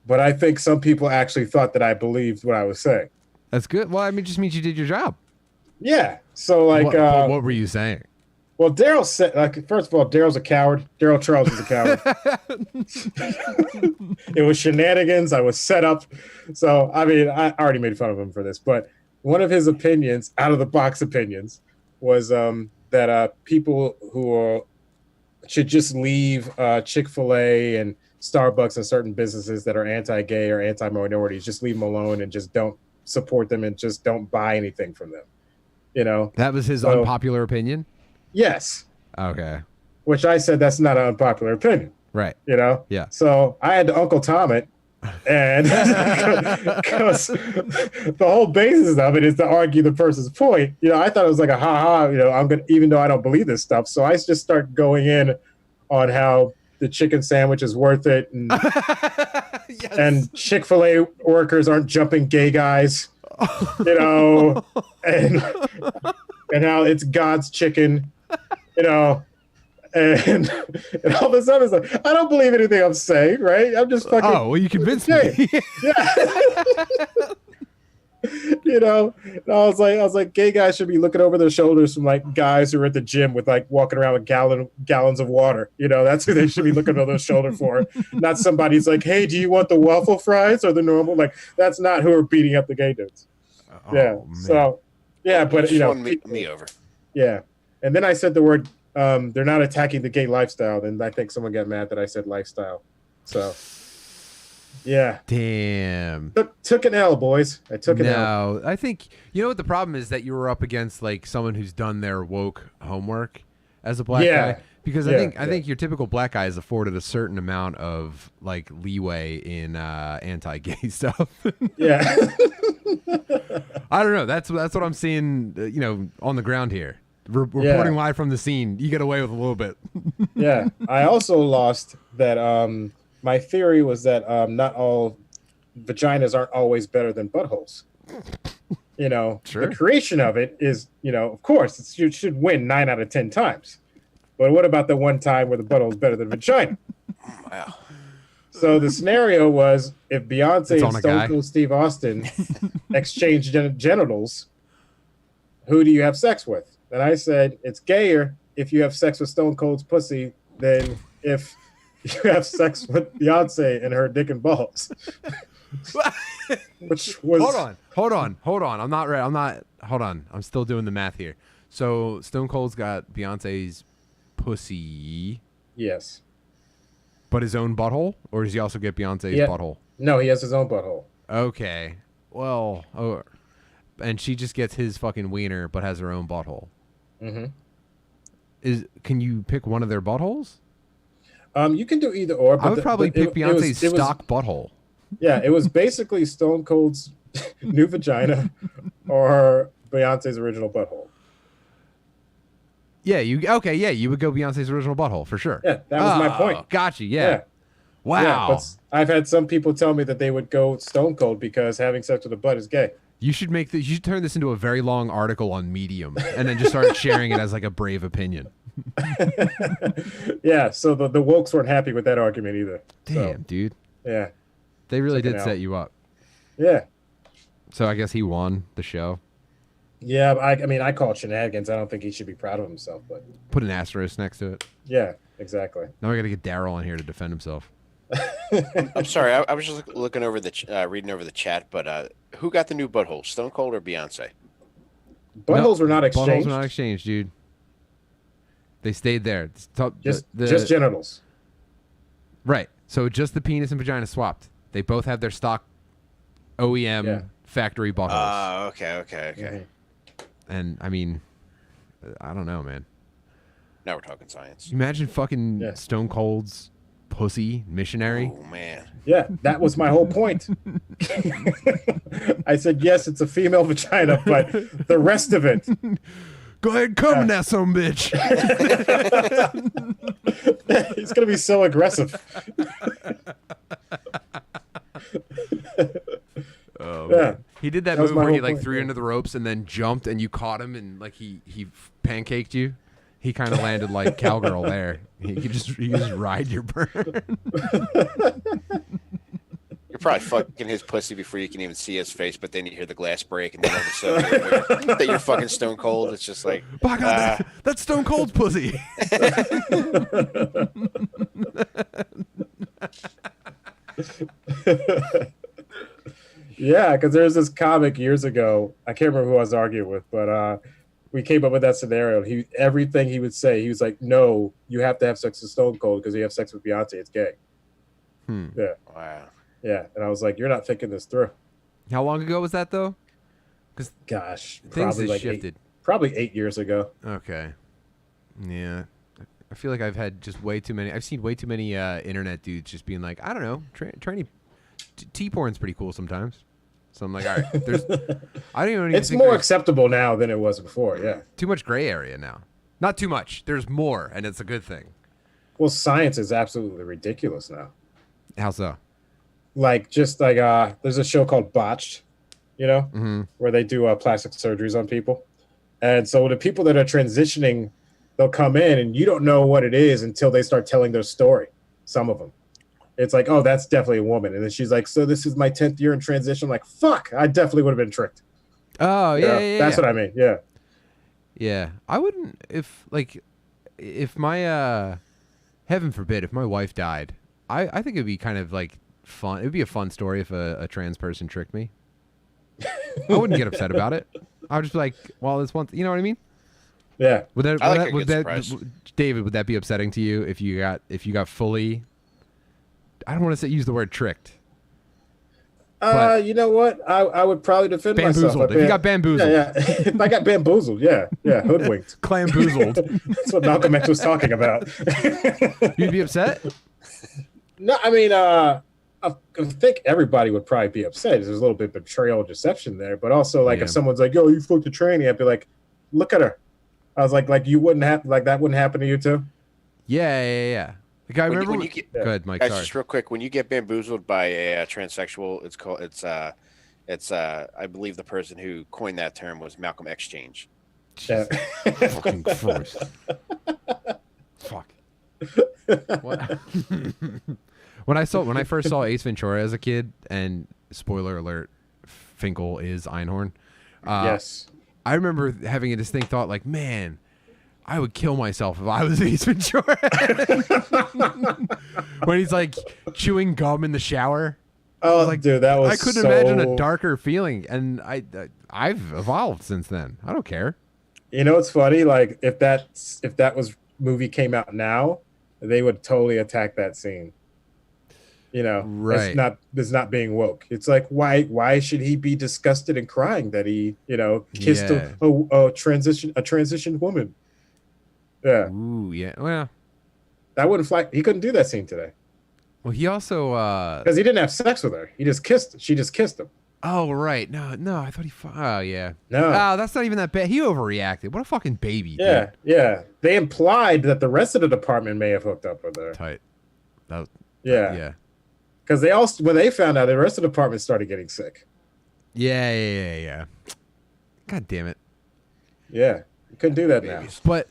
[SPEAKER 3] But I think some people actually thought that I believed what I was saying.
[SPEAKER 1] That's good. Well, I mean, it just means you did your job.
[SPEAKER 3] Yeah. So like,
[SPEAKER 1] what were you saying?
[SPEAKER 3] well, Daryl said, like, first of all, Daryl's a coward. Daryl Charles is a coward. It was shenanigans. I was set up. So, I mean, I already made fun of him for this, but one of his opinions, out of the box opinions, was that people who should just leave Chick-fil-A and Starbucks and certain businesses that are anti-gay or anti-minorities, just leave them alone and just don't support them and just don't buy anything from them. You know?
[SPEAKER 1] That was his
[SPEAKER 3] So-
[SPEAKER 1] unpopular opinion?
[SPEAKER 3] Yes.
[SPEAKER 1] Okay.
[SPEAKER 3] Which I said that's not an unpopular opinion.
[SPEAKER 1] Right.
[SPEAKER 3] You know?
[SPEAKER 1] Yeah.
[SPEAKER 3] So I had to Uncle Tom it. And because the whole basis of it is to argue the person's point. You know, I thought it was like a ha-ha, you know, I'm gonna, even though I don't believe this stuff. So I just start going in on how the chicken sandwich is worth it, and
[SPEAKER 1] Yes.
[SPEAKER 3] and Chick-fil-A workers aren't jumping gay guys, you know, and how it's God's chicken, you know, and all this stuff is like, I don't believe anything I'm saying, right? I'm just fucking.
[SPEAKER 1] Oh, well, you convinced me.
[SPEAKER 3] Yeah. You know, and I was like, gay guys should be looking over their shoulders from like guys who are at the gym with like walking around with gallons of water. You know, that's who they should be looking over their shoulder for. Not somebody's like, hey, do you want the waffle fries or the normal? Like, that's not who are beating up the gay dudes.
[SPEAKER 1] Oh,
[SPEAKER 3] Yeah.
[SPEAKER 1] man.
[SPEAKER 3] So, yeah, but you
[SPEAKER 2] Just
[SPEAKER 3] know,
[SPEAKER 2] won me over.
[SPEAKER 3] yeah. And then I said the word, they're not attacking the gay lifestyle. Then I think someone got mad that I said lifestyle. So, yeah.
[SPEAKER 1] Damn.
[SPEAKER 3] Took an L, boys. I took an L.
[SPEAKER 1] No, I think you know what the problem is, that you were up against like someone who's done their woke homework as a black
[SPEAKER 3] Yeah.
[SPEAKER 1] guy. Because
[SPEAKER 3] Yeah,
[SPEAKER 1] I think your typical black guy is afforded a certain amount of like leeway in anti-gay stuff.
[SPEAKER 3] Yeah.
[SPEAKER 1] I don't know. That's what I'm seeing. You know, on the ground here, reporting live from the scene. You get away with a little bit.
[SPEAKER 3] Yeah. I also lost that. My theory was that not all vaginas aren't always better than buttholes. You know,
[SPEAKER 1] Sure.
[SPEAKER 3] The creation of it is, you know, of course, it should win 9 out of 10 times. But what about the one time where the butthole is better than vagina?
[SPEAKER 2] Wow.
[SPEAKER 3] So the scenario was if Beyonce
[SPEAKER 1] It's
[SPEAKER 3] and
[SPEAKER 1] on a guy.
[SPEAKER 3] Stone Cold Steve Austin exchange genitals, who do you have sex with? And I said it's gayer if you have sex with Stone Cold's pussy than if you have sex with Beyonce and her dick and balls. Which was
[SPEAKER 1] Hold on. I'm not right. Hold on. I'm still doing the math here. So Stone Cold's got Beyonce's pussy,
[SPEAKER 3] yes.
[SPEAKER 1] but his own butthole, or does he also get Beyonce's
[SPEAKER 3] Yeah.
[SPEAKER 1] butthole?
[SPEAKER 3] No, he has his own butthole.
[SPEAKER 1] Okay. Well, and she just gets his fucking wiener, but has her own butthole.
[SPEAKER 3] Mm-hmm.
[SPEAKER 1] Can you pick one of their buttholes?
[SPEAKER 3] You can do either or. But
[SPEAKER 1] I would probably pick Beyonce's
[SPEAKER 3] it was,
[SPEAKER 1] stock butthole.
[SPEAKER 3] Yeah, it was basically Stone Cold's new vagina or Beyonce's original butthole.
[SPEAKER 1] Yeah, you would go Beyonce's original butthole for sure.
[SPEAKER 3] Yeah, that was my point.
[SPEAKER 1] Gotcha. Yeah. Wow.
[SPEAKER 3] Yeah, but I've had some people tell me that they would go Stone Cold because having sex with a butt is gay.
[SPEAKER 1] You should you should turn this into a very long article on Medium and then just start sharing it as like a brave opinion.
[SPEAKER 3] Yeah, so the wokes weren't happy with that argument either.
[SPEAKER 1] Damn, dude.
[SPEAKER 3] Yeah.
[SPEAKER 1] They really did set you up.
[SPEAKER 3] Yeah.
[SPEAKER 1] So I guess he won the show.
[SPEAKER 3] Yeah, I mean, I call it shenanigans. I don't think he should be proud of himself, but
[SPEAKER 1] put an asterisk next to it.
[SPEAKER 3] Yeah, exactly.
[SPEAKER 1] Now we got to get Daryl on here to defend himself.
[SPEAKER 2] I'm sorry, I was just looking over reading over the chat, but who got the new butthole, Stone Cold or Beyonce?
[SPEAKER 3] Buttholes were not exchanged.
[SPEAKER 1] Buttholes were not exchanged, dude. They stayed there.
[SPEAKER 3] Just genitals.
[SPEAKER 1] Right. So just the penis and vagina swapped. They both have their stock OEM factory buttholes.
[SPEAKER 2] Oh, okay.
[SPEAKER 3] Mm-hmm.
[SPEAKER 1] And I mean, I don't know, man.
[SPEAKER 2] Now we're talking science.
[SPEAKER 1] Imagine fucking Stone Cold's pussy missionary.
[SPEAKER 2] Oh man.
[SPEAKER 3] Yeah, that was my whole point. I said yes, it's a female vagina, but the rest of it.
[SPEAKER 1] Go ahead and come in that son of a bitch.
[SPEAKER 3] He's gonna be so aggressive.
[SPEAKER 1] Oh, yeah. He did that move where he like threw into the ropes and then jumped and you caught him and like he pancaked you. He kind of landed like cowgirl there. He could just ride your burn.
[SPEAKER 2] You're probably fucking his pussy before you can even see his face, but then you hear the glass break and then all of a sudden that you're fucking Stone Cold. It's just like,
[SPEAKER 1] by God, that's Stone Cold's pussy.
[SPEAKER 3] Yeah, because there's this comic years ago. I can't remember who I was arguing with, but we came up with that scenario. Everything he would say, he was like, "No, you have to have sex with Stone Cold because you have sex with Beyonce. It's gay." Yeah.
[SPEAKER 2] Wow.
[SPEAKER 3] Yeah, and I was like, "You're not thinking this through."
[SPEAKER 1] How long ago was that though?
[SPEAKER 3] Because gosh,
[SPEAKER 1] things
[SPEAKER 3] probably
[SPEAKER 1] have shifted.
[SPEAKER 3] Probably 8 years ago.
[SPEAKER 1] Okay. Yeah. I feel like I've had just way too many. I've seen way too many internet dudes just being like, I don't know, tranny T-porn's pretty cool sometimes. So I'm like, all right, I don't even.
[SPEAKER 3] It's more acceptable now than it was before. Yeah.
[SPEAKER 1] Too much gray area now. Not too much. There's more, and it's a good thing.
[SPEAKER 3] Well, science is absolutely ridiculous now.
[SPEAKER 1] How so?
[SPEAKER 3] Like there's a show called Botched, where they do plastic surgeries on people, and so the people that are transitioning, they'll come in and you don't know what it is until they start telling their story. Some of them. It's like, oh, that's definitely a woman. And then she's like, so this is my 10th year in transition. I'm like, fuck, I definitely would have been tricked.
[SPEAKER 1] Oh, yeah.
[SPEAKER 3] That's what I mean. Yeah.
[SPEAKER 1] Yeah. I wouldn't, if my, heaven forbid, if my wife died, I think it'd be kind of like fun. It'd be a fun story if a trans person tricked me. I wouldn't get upset about it. I would just be like, well, this one, you know what I mean?
[SPEAKER 3] Yeah.
[SPEAKER 1] David, would that be upsetting to you if you got fully, I don't want to use the word tricked.
[SPEAKER 3] You know what? I would probably defend myself.
[SPEAKER 1] If you got bamboozled.
[SPEAKER 3] Yeah. If I got bamboozled, yeah, hoodwinked.
[SPEAKER 1] Clamboozled.
[SPEAKER 3] That's what Malcolm X was talking about.
[SPEAKER 1] You'd be upset?
[SPEAKER 3] No, I mean, I think everybody would probably be upset. There's a little bit of betrayal and deception there, but also if someone's like, "Yo, you fucked a tranny," I'd be like, "Look at her." I was like you wouldn't have that wouldn't happen to you too?
[SPEAKER 1] Yeah. Like I remember. Go ahead, Mike.
[SPEAKER 2] Guys,
[SPEAKER 1] sorry.
[SPEAKER 2] just real quick. When you get bamboozled by a transsexual, it's I believe the person who coined that term was Malcolm Exchange.
[SPEAKER 3] Yeah.
[SPEAKER 1] Fucking Christ. Fuck. What? When I first saw Ace Ventura as a kid, and spoiler alert, Finkel is Einhorn.
[SPEAKER 3] Yes.
[SPEAKER 1] I remember having a distinct thought, like, man, I would kill myself if I was Ace Ventura. When he's like chewing gum in the shower.
[SPEAKER 3] Oh, like, dude, that was
[SPEAKER 1] I couldn't imagine a darker feeling, and I've evolved since then. I don't care.
[SPEAKER 3] You know, it's funny. Like if that movie came out now, they would totally attack that scene.
[SPEAKER 1] Right.
[SPEAKER 3] It's not being woke. It's like, why should he be disgusted and crying that he, kissed
[SPEAKER 1] Yeah.
[SPEAKER 3] a transition woman? Yeah,
[SPEAKER 1] Ooh, yeah. Well,
[SPEAKER 3] that wouldn't fly. He couldn't do that scene today
[SPEAKER 1] he also.
[SPEAKER 3] because he didn't have sex with her. She just kissed him.
[SPEAKER 1] Oh, right. No. I thought he. Oh, yeah.
[SPEAKER 3] No.
[SPEAKER 1] Oh, that's not even that bad. He overreacted. What a fucking baby.
[SPEAKER 3] Yeah,
[SPEAKER 1] Dude.
[SPEAKER 3] yeah. They implied that the rest of the department may have hooked up with her.
[SPEAKER 1] Tight. That.
[SPEAKER 3] Yeah,
[SPEAKER 1] Yeah.
[SPEAKER 3] because when they found out, the rest of the department started getting sick.
[SPEAKER 1] Yeah. God damn it.
[SPEAKER 3] Yeah, you couldn't do that
[SPEAKER 2] Babies.
[SPEAKER 1] But,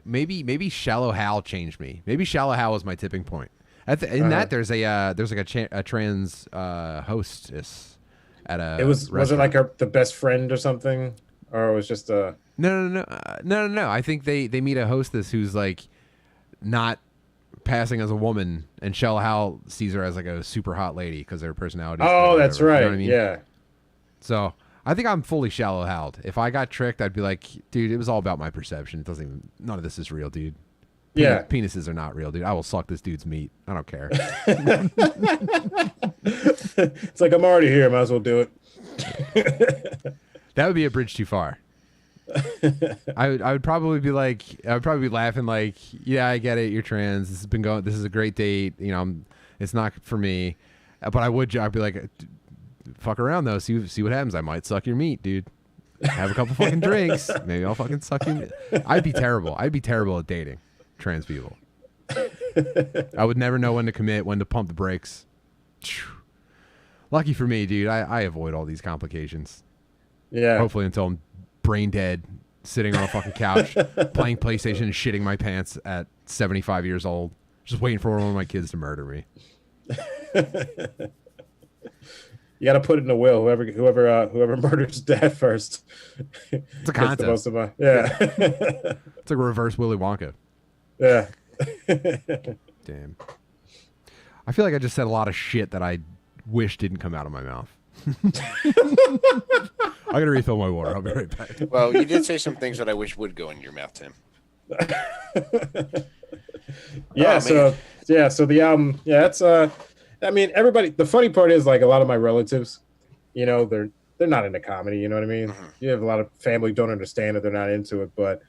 [SPEAKER 1] maybe Shallow Hal changed me. Maybe Shallow Hal was my tipping point. That there's like a trans hostess at a.
[SPEAKER 3] It was
[SPEAKER 1] restaurant.
[SPEAKER 3] it like the best friend or something, or it was just a.
[SPEAKER 1] No. I think they meet a hostess who's like not passing as a woman, and Shallow Hal sees her as like a super hot lady because her personality.
[SPEAKER 3] Oh, that's right.
[SPEAKER 1] You know what I mean?
[SPEAKER 3] Yeah.
[SPEAKER 1] So I think I'm fully Shallow Hal'd. If I got tricked, I'd be like, dude, it was all about my perception. It doesn't even. None of this is real, dude.
[SPEAKER 3] Yeah.
[SPEAKER 1] Penises are not real, dude. I will suck this dude's meat. I don't care.
[SPEAKER 3] It's like, I'm already here. Might as well do it.
[SPEAKER 1] That would be a bridge too far. I would probably be like, I would probably be laughing like, yeah, I get it. You're trans. This is a great date. It's not for me. But I'd be like, fuck around though. See what happens. I might suck your meat, dude. Have a couple fucking drinks. Maybe I'll fucking suck your meat. I'd be terrible. I'd be terrible at dating trans people. I would never know when to commit, when to pump the brakes. Lucky for me, dude. I avoid all these complications.
[SPEAKER 3] Yeah.
[SPEAKER 1] Hopefully until I'm brain dead, sitting on a fucking couch, playing PlayStation and shitting my pants at 75 years old, just waiting for one of my kids to murder me.
[SPEAKER 3] You got to put it in a will. Whoever murders dad first.
[SPEAKER 1] It's a contest.
[SPEAKER 3] The most of yeah.
[SPEAKER 1] It's like a reverse Willy Wonka.
[SPEAKER 3] Yeah.
[SPEAKER 1] Damn. I feel like I just said a lot of shit that I wish didn't come out of my mouth. I gotta refill my water. I'll be right back.
[SPEAKER 2] Well, you did say some things that I wish would go in your mouth, Tim.
[SPEAKER 3] Yeah.
[SPEAKER 2] Oh,
[SPEAKER 3] So the album. Yeah. It's I mean, everybody. The funny part is like a lot of my relatives, they're not into comedy. You know what I mean?
[SPEAKER 2] Mm-hmm.
[SPEAKER 3] You have a lot of family who don't understand it. They're not into it, but.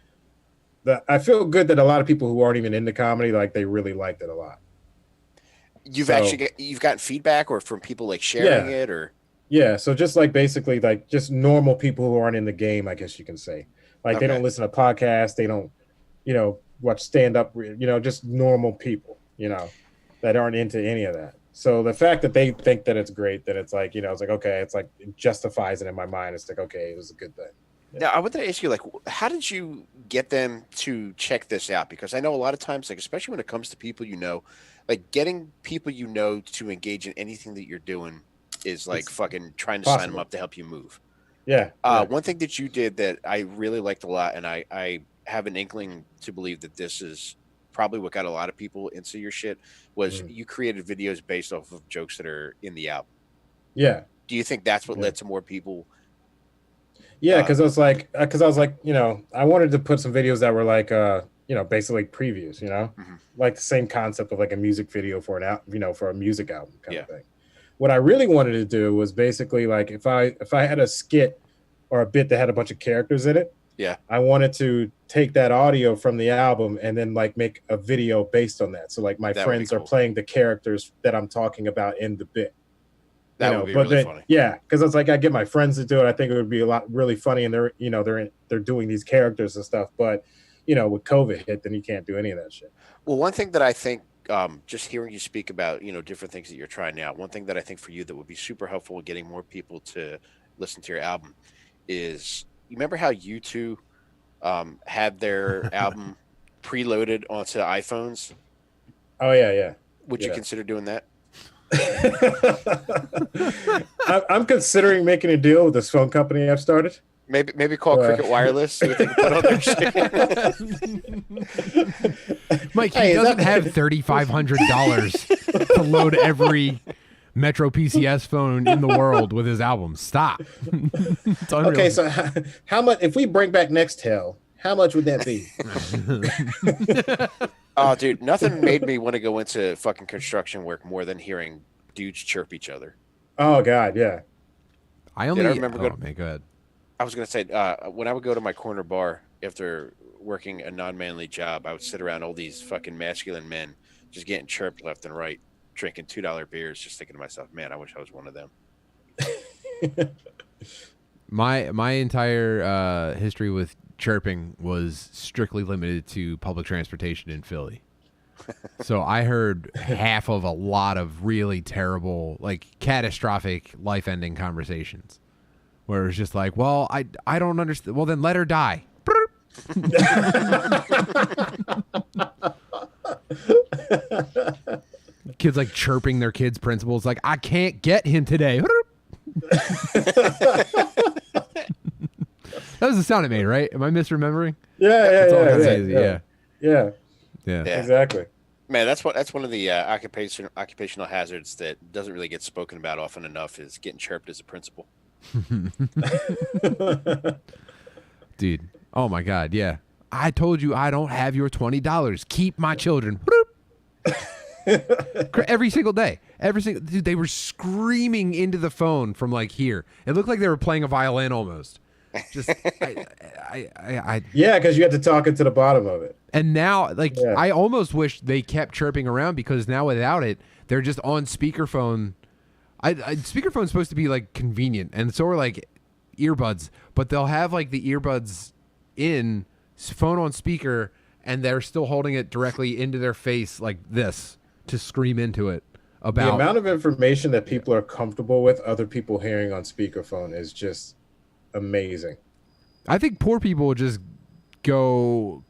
[SPEAKER 3] I feel good that a lot of people who aren't even into comedy, like they really liked it a lot.
[SPEAKER 2] You've gotten feedback or from people like sharing it or.
[SPEAKER 3] Yeah. So just like basically like just normal people who aren't in the game, I guess you can say, like they don't listen to podcasts. They don't, watch stand up, just normal people, that aren't into any of that. So the fact that they think that it's great, that it's like, it's like, okay, it's like, it justifies it in my mind. It's like, okay, it was a good thing.
[SPEAKER 2] Now, I wanted to ask you, like, how did you get them to check this out? Because I know a lot of times, like, especially when it comes to people like getting people to engage in anything that you're doing is like fucking trying to sign them up to help you move.
[SPEAKER 3] Yeah.
[SPEAKER 2] One thing that you did that I really liked a lot, and I have an inkling to believe that this is probably what got a lot of people into your shit, was you created videos based off of jokes that are in the album.
[SPEAKER 3] Yeah.
[SPEAKER 2] Do you think that's what led to more people?
[SPEAKER 3] Yeah, because I was like, I wanted to put some videos that were like, basically previews, like the same concept of like a music video for for a music album kind of thing. What I really wanted to do was basically like if I had a skit or a bit that had a bunch of characters in it, I wanted to take that audio from the album and then like make a video based on that. So like my friends are playing the characters that I'm talking about in the bit.
[SPEAKER 2] That would be really funny.
[SPEAKER 3] Yeah, because it's like I get my friends to do it. I think it would be a lot really funny, and they're doing these characters and stuff. But with COVID hit, then you can't do any of that shit.
[SPEAKER 2] Well, one thing that I think, just hearing you speak about different things that you're trying out, one thing that I think for you that would be super helpful in getting more people to listen to your album is, you remember how U2 had their album preloaded onto iPhones?
[SPEAKER 3] Oh yeah.
[SPEAKER 2] Would you consider doing that?
[SPEAKER 3] I'm considering making a deal with this phone company I've started.
[SPEAKER 2] Maybe call Cricket Wireless, see what they can put on their shit.
[SPEAKER 1] Mike, he doesn't have $3,500 to load every Metro PCS phone in the world with his album. Stop.
[SPEAKER 3] Okay, so how much if we bring back Nextel? How much would that be?
[SPEAKER 2] Oh, dude, nothing made me want to go into fucking construction work more than hearing dudes chirp each other.
[SPEAKER 3] Oh God, yeah.
[SPEAKER 1] I
[SPEAKER 2] Dude,
[SPEAKER 1] only.
[SPEAKER 2] I remember
[SPEAKER 1] Oh man, go ahead.
[SPEAKER 2] I was gonna say when I would go to my corner bar after working a non-manly job, I would sit around all these fucking masculine men just getting chirped left and right, drinking $2 beers, just thinking to myself, man, I wish I was one of them.
[SPEAKER 1] My entire history with chirping was strictly limited to public transportation in Philly. So I heard half of a lot of really terrible, like catastrophic, life-ending conversations, where it's just like, well, I don't understand. Well, then let her die. Kids like chirping their kids' principals, like, I can't get him today. That was the sound it made, right? Am I misremembering?
[SPEAKER 3] Yeah. Exactly.
[SPEAKER 2] Man, that's one of the occupational hazards that doesn't really get spoken about often enough is getting chirped as a principal.
[SPEAKER 1] Dude, oh my God, yeah. I told you I don't have your $20. Keep my children. Every single day. Dude, they were screaming into the phone from like here. It looked like they were playing a violin almost. Just
[SPEAKER 3] yeah, because you had to talk it to the bottom of it.
[SPEAKER 1] And now, like, I almost wish they kept chirping around, because now without it, they're just on speakerphone. Speakerphone's supposed to be like convenient, and so are like earbuds, but they'll have like the earbuds in, phone on speaker, and they're still holding it directly into their face like this to scream into it. About
[SPEAKER 3] the amount of information that people are comfortable with other people hearing on speakerphone is just amazing.
[SPEAKER 1] I think poor people just go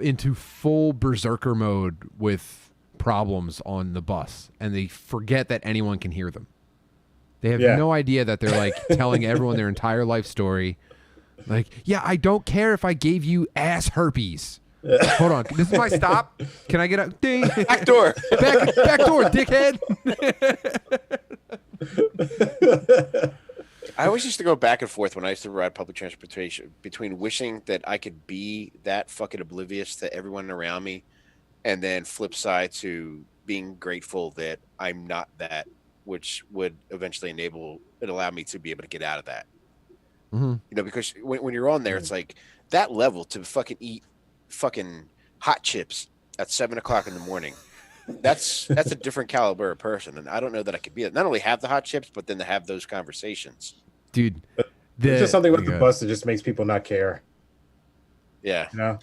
[SPEAKER 1] into full berserker mode with problems on the bus, and they forget that anyone can hear them. They have no idea that they're like telling everyone their entire life story. Like, yeah, I don't care if I gave you ass herpes. Hold on, this is my stop. Can I get up? Ding.
[SPEAKER 2] Back door.
[SPEAKER 1] Back door, dickhead.
[SPEAKER 2] I always used to go back and forth when I used to ride public transportation between wishing that I could be that fucking oblivious to everyone around me, and then flip side to being grateful that I'm not that, which would eventually allow me to be able to get out of that.
[SPEAKER 1] Mm-hmm.
[SPEAKER 2] You know, because when you're on there, it's like that level to fucking eat fucking hot chips at 7:00 in the morning. That's a different caliber of person, and I don't know that I could be that. Not only have the hot chips, but then to have those conversations.
[SPEAKER 1] Dude,
[SPEAKER 3] there's just something with the bus that just makes people not care.
[SPEAKER 2] Yeah.
[SPEAKER 3] You know?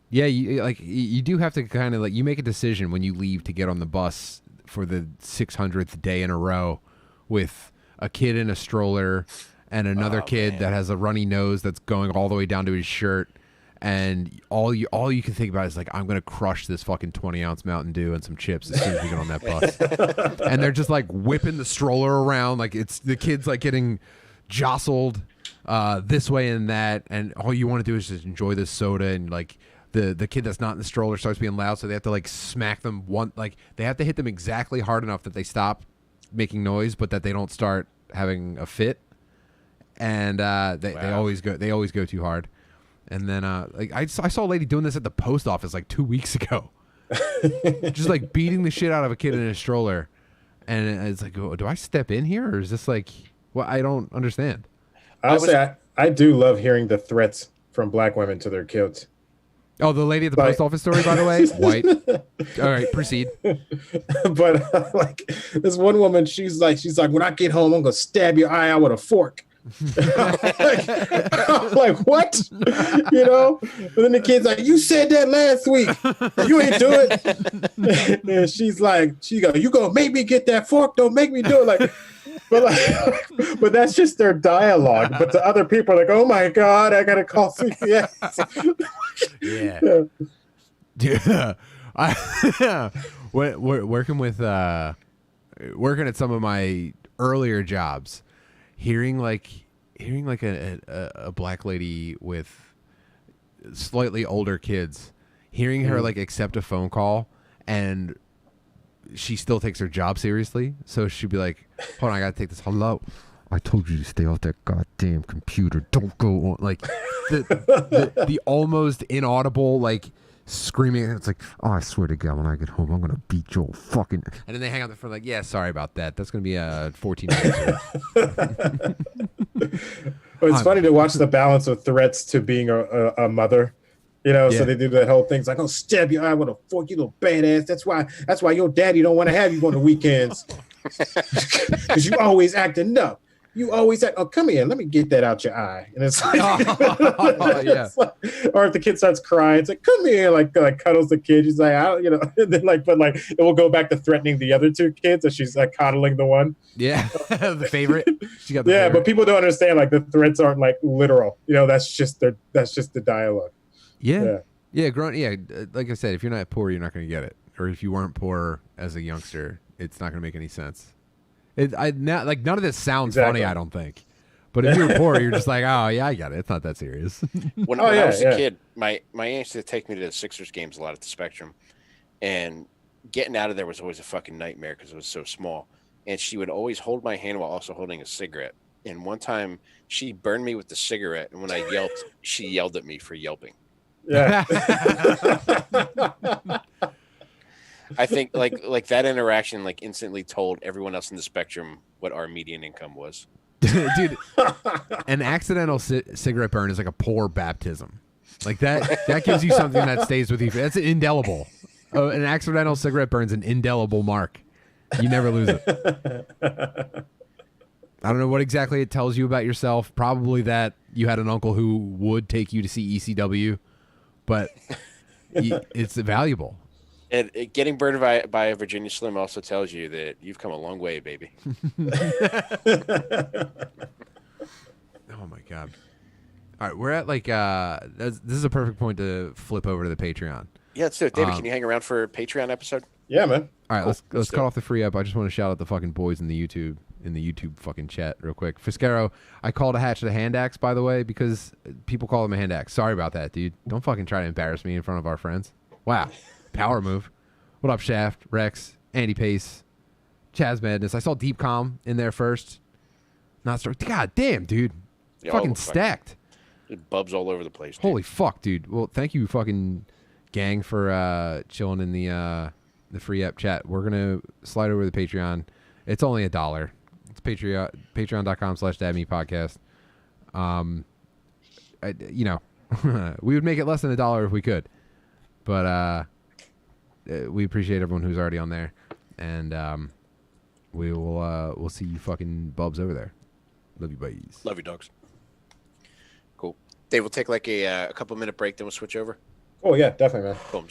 [SPEAKER 1] Yeah, you do have to kind of like, you make a decision when you leave to get on the bus for the 600th day in a row with a kid in a stroller and another kid that has a runny nose that's going all the way down to his shirt, and all you can think about is like, I'm gonna crush this fucking 20-ounce Mountain Dew and some chips as soon as we get on that bus. And they're just like whipping the stroller around, like it's the kid's like getting jostled this way and that, and all you want to do is just enjoy this soda, and like the kid that's not in the stroller starts being loud, so they have to like smack them they have to hit them exactly hard enough that they stop making noise, but that they don't start having a fit. And they always go too hard. And then like I saw a lady doing this at the post office like 2 weeks ago. Just like beating the shit out of a kid in a stroller. And it's like, oh, do I step in here, or is this like, well, I don't understand.
[SPEAKER 3] I do love hearing the threats from black women to their kids.
[SPEAKER 1] Oh, the lady at the post office story, by the way, white. All right, proceed.
[SPEAKER 3] But like this one woman, she's like, when I get home, I'm gonna stab your eye out with a fork. I'm like, what? You know? And then the kid's like, you said that last week. You ain't do it. And she's like, you gonna make me get that fork? Don't make me do it. But that's just their dialogue. But to other people, like, oh my God, I gotta call CPS.
[SPEAKER 1] Yeah. Dude, working at some of my earlier jobs, hearing like a black lady with slightly older kids, hearing her like accept a phone call, and she still takes her job seriously. So she'd be like, hold on, I gotta take this. Hello, I told you to stay off that goddamn computer. Don't go on. Like the almost inaudible, like screaming. And it's like, oh, I swear to God, when I get home, I'm gonna beat your fucking. And then they hang up the phone like, yeah, sorry about that. That's gonna be a 14 minutes.
[SPEAKER 3] But it's funny to watch the balance of threats to being a mother. So they do that whole thing. It's like, I'll stab your eye with a fork, you little badass. That's why your daddy don't want to have you on the weekends. Because you always acting up. You always act, oh, come here, let me get that out your eye. And it's like, it's like, or if the kid starts crying, it's like, come here, like cuddles the kid. She's like, and then but it will go back to threatening the other two kids as she's like coddling the one.
[SPEAKER 1] Yeah, the favorite. She got the favorite.
[SPEAKER 3] But people don't understand, like the threats aren't like literal. That's just the dialogue.
[SPEAKER 1] Yeah. Like I said, if you're not poor, you're not going to get it. Or if you weren't poor as a youngster, it's not going to make any sense. None of this sounds funny, I don't think. But if you're poor, you're just like, oh yeah, I get it. It's not that serious.
[SPEAKER 2] When I was a kid, my aunt used to take me to the Sixers games a lot at the Spectrum, and getting out of there was always a fucking nightmare because it was so small. And she would always hold my hand while also holding a cigarette. And one time, she burned me with the cigarette, and when I yelped, she yelled at me for yelping.
[SPEAKER 3] Yeah.
[SPEAKER 2] I think like that interaction instantly told everyone else in the Spectrum what our median income was.
[SPEAKER 1] Dude, an accidental cigarette burn is like a poor baptism. Like that gives you something that stays with you. That's indelible. An accidental cigarette burn's an indelible mark. You never lose it. I don't know what exactly it tells you about yourself. Probably that you had an uncle who would take you to see ECW, but it's valuable.
[SPEAKER 2] And getting burned by a Virginia Slim also tells you that you've come a long way, baby.
[SPEAKER 1] Oh my God! All right, we're at this is a perfect point to flip over to the Patreon.
[SPEAKER 2] Yeah, let's do it. David, can you hang around for a Patreon episode?
[SPEAKER 3] Yeah, man.
[SPEAKER 1] All right, let's cut off the free up. I just want to shout out the fucking boys in the YouTube fucking chat real quick. Fiscaro, I called a hatchet a hand axe, by the way, because people call him a hand axe. Sorry about that, dude. Don't fucking try to embarrass me in front of our friends. Wow. Power move. What up, Shaft, Rex, Andy Pace, Chaz Madness. I saw Deep Calm in there first. Not start. God damn, dude.
[SPEAKER 2] Yeah,
[SPEAKER 1] fucking stacked.
[SPEAKER 2] Bubs all over the place, dude.
[SPEAKER 1] Holy fuck, dude. Well, thank you, fucking gang, for chilling in the free app chat. We're going to slide over to the Patreon. It's only $1. It's patreon.com/dadmepodcast. We would make it less than $1 if we could. But we appreciate everyone who's already on there, and we'll see you fucking bubs over there. Love you, buddies.
[SPEAKER 2] Love you, dogs. Cool. Dave, we'll take a couple minute break, then we'll switch over.
[SPEAKER 3] Oh yeah, definitely, man.
[SPEAKER 2] Cool.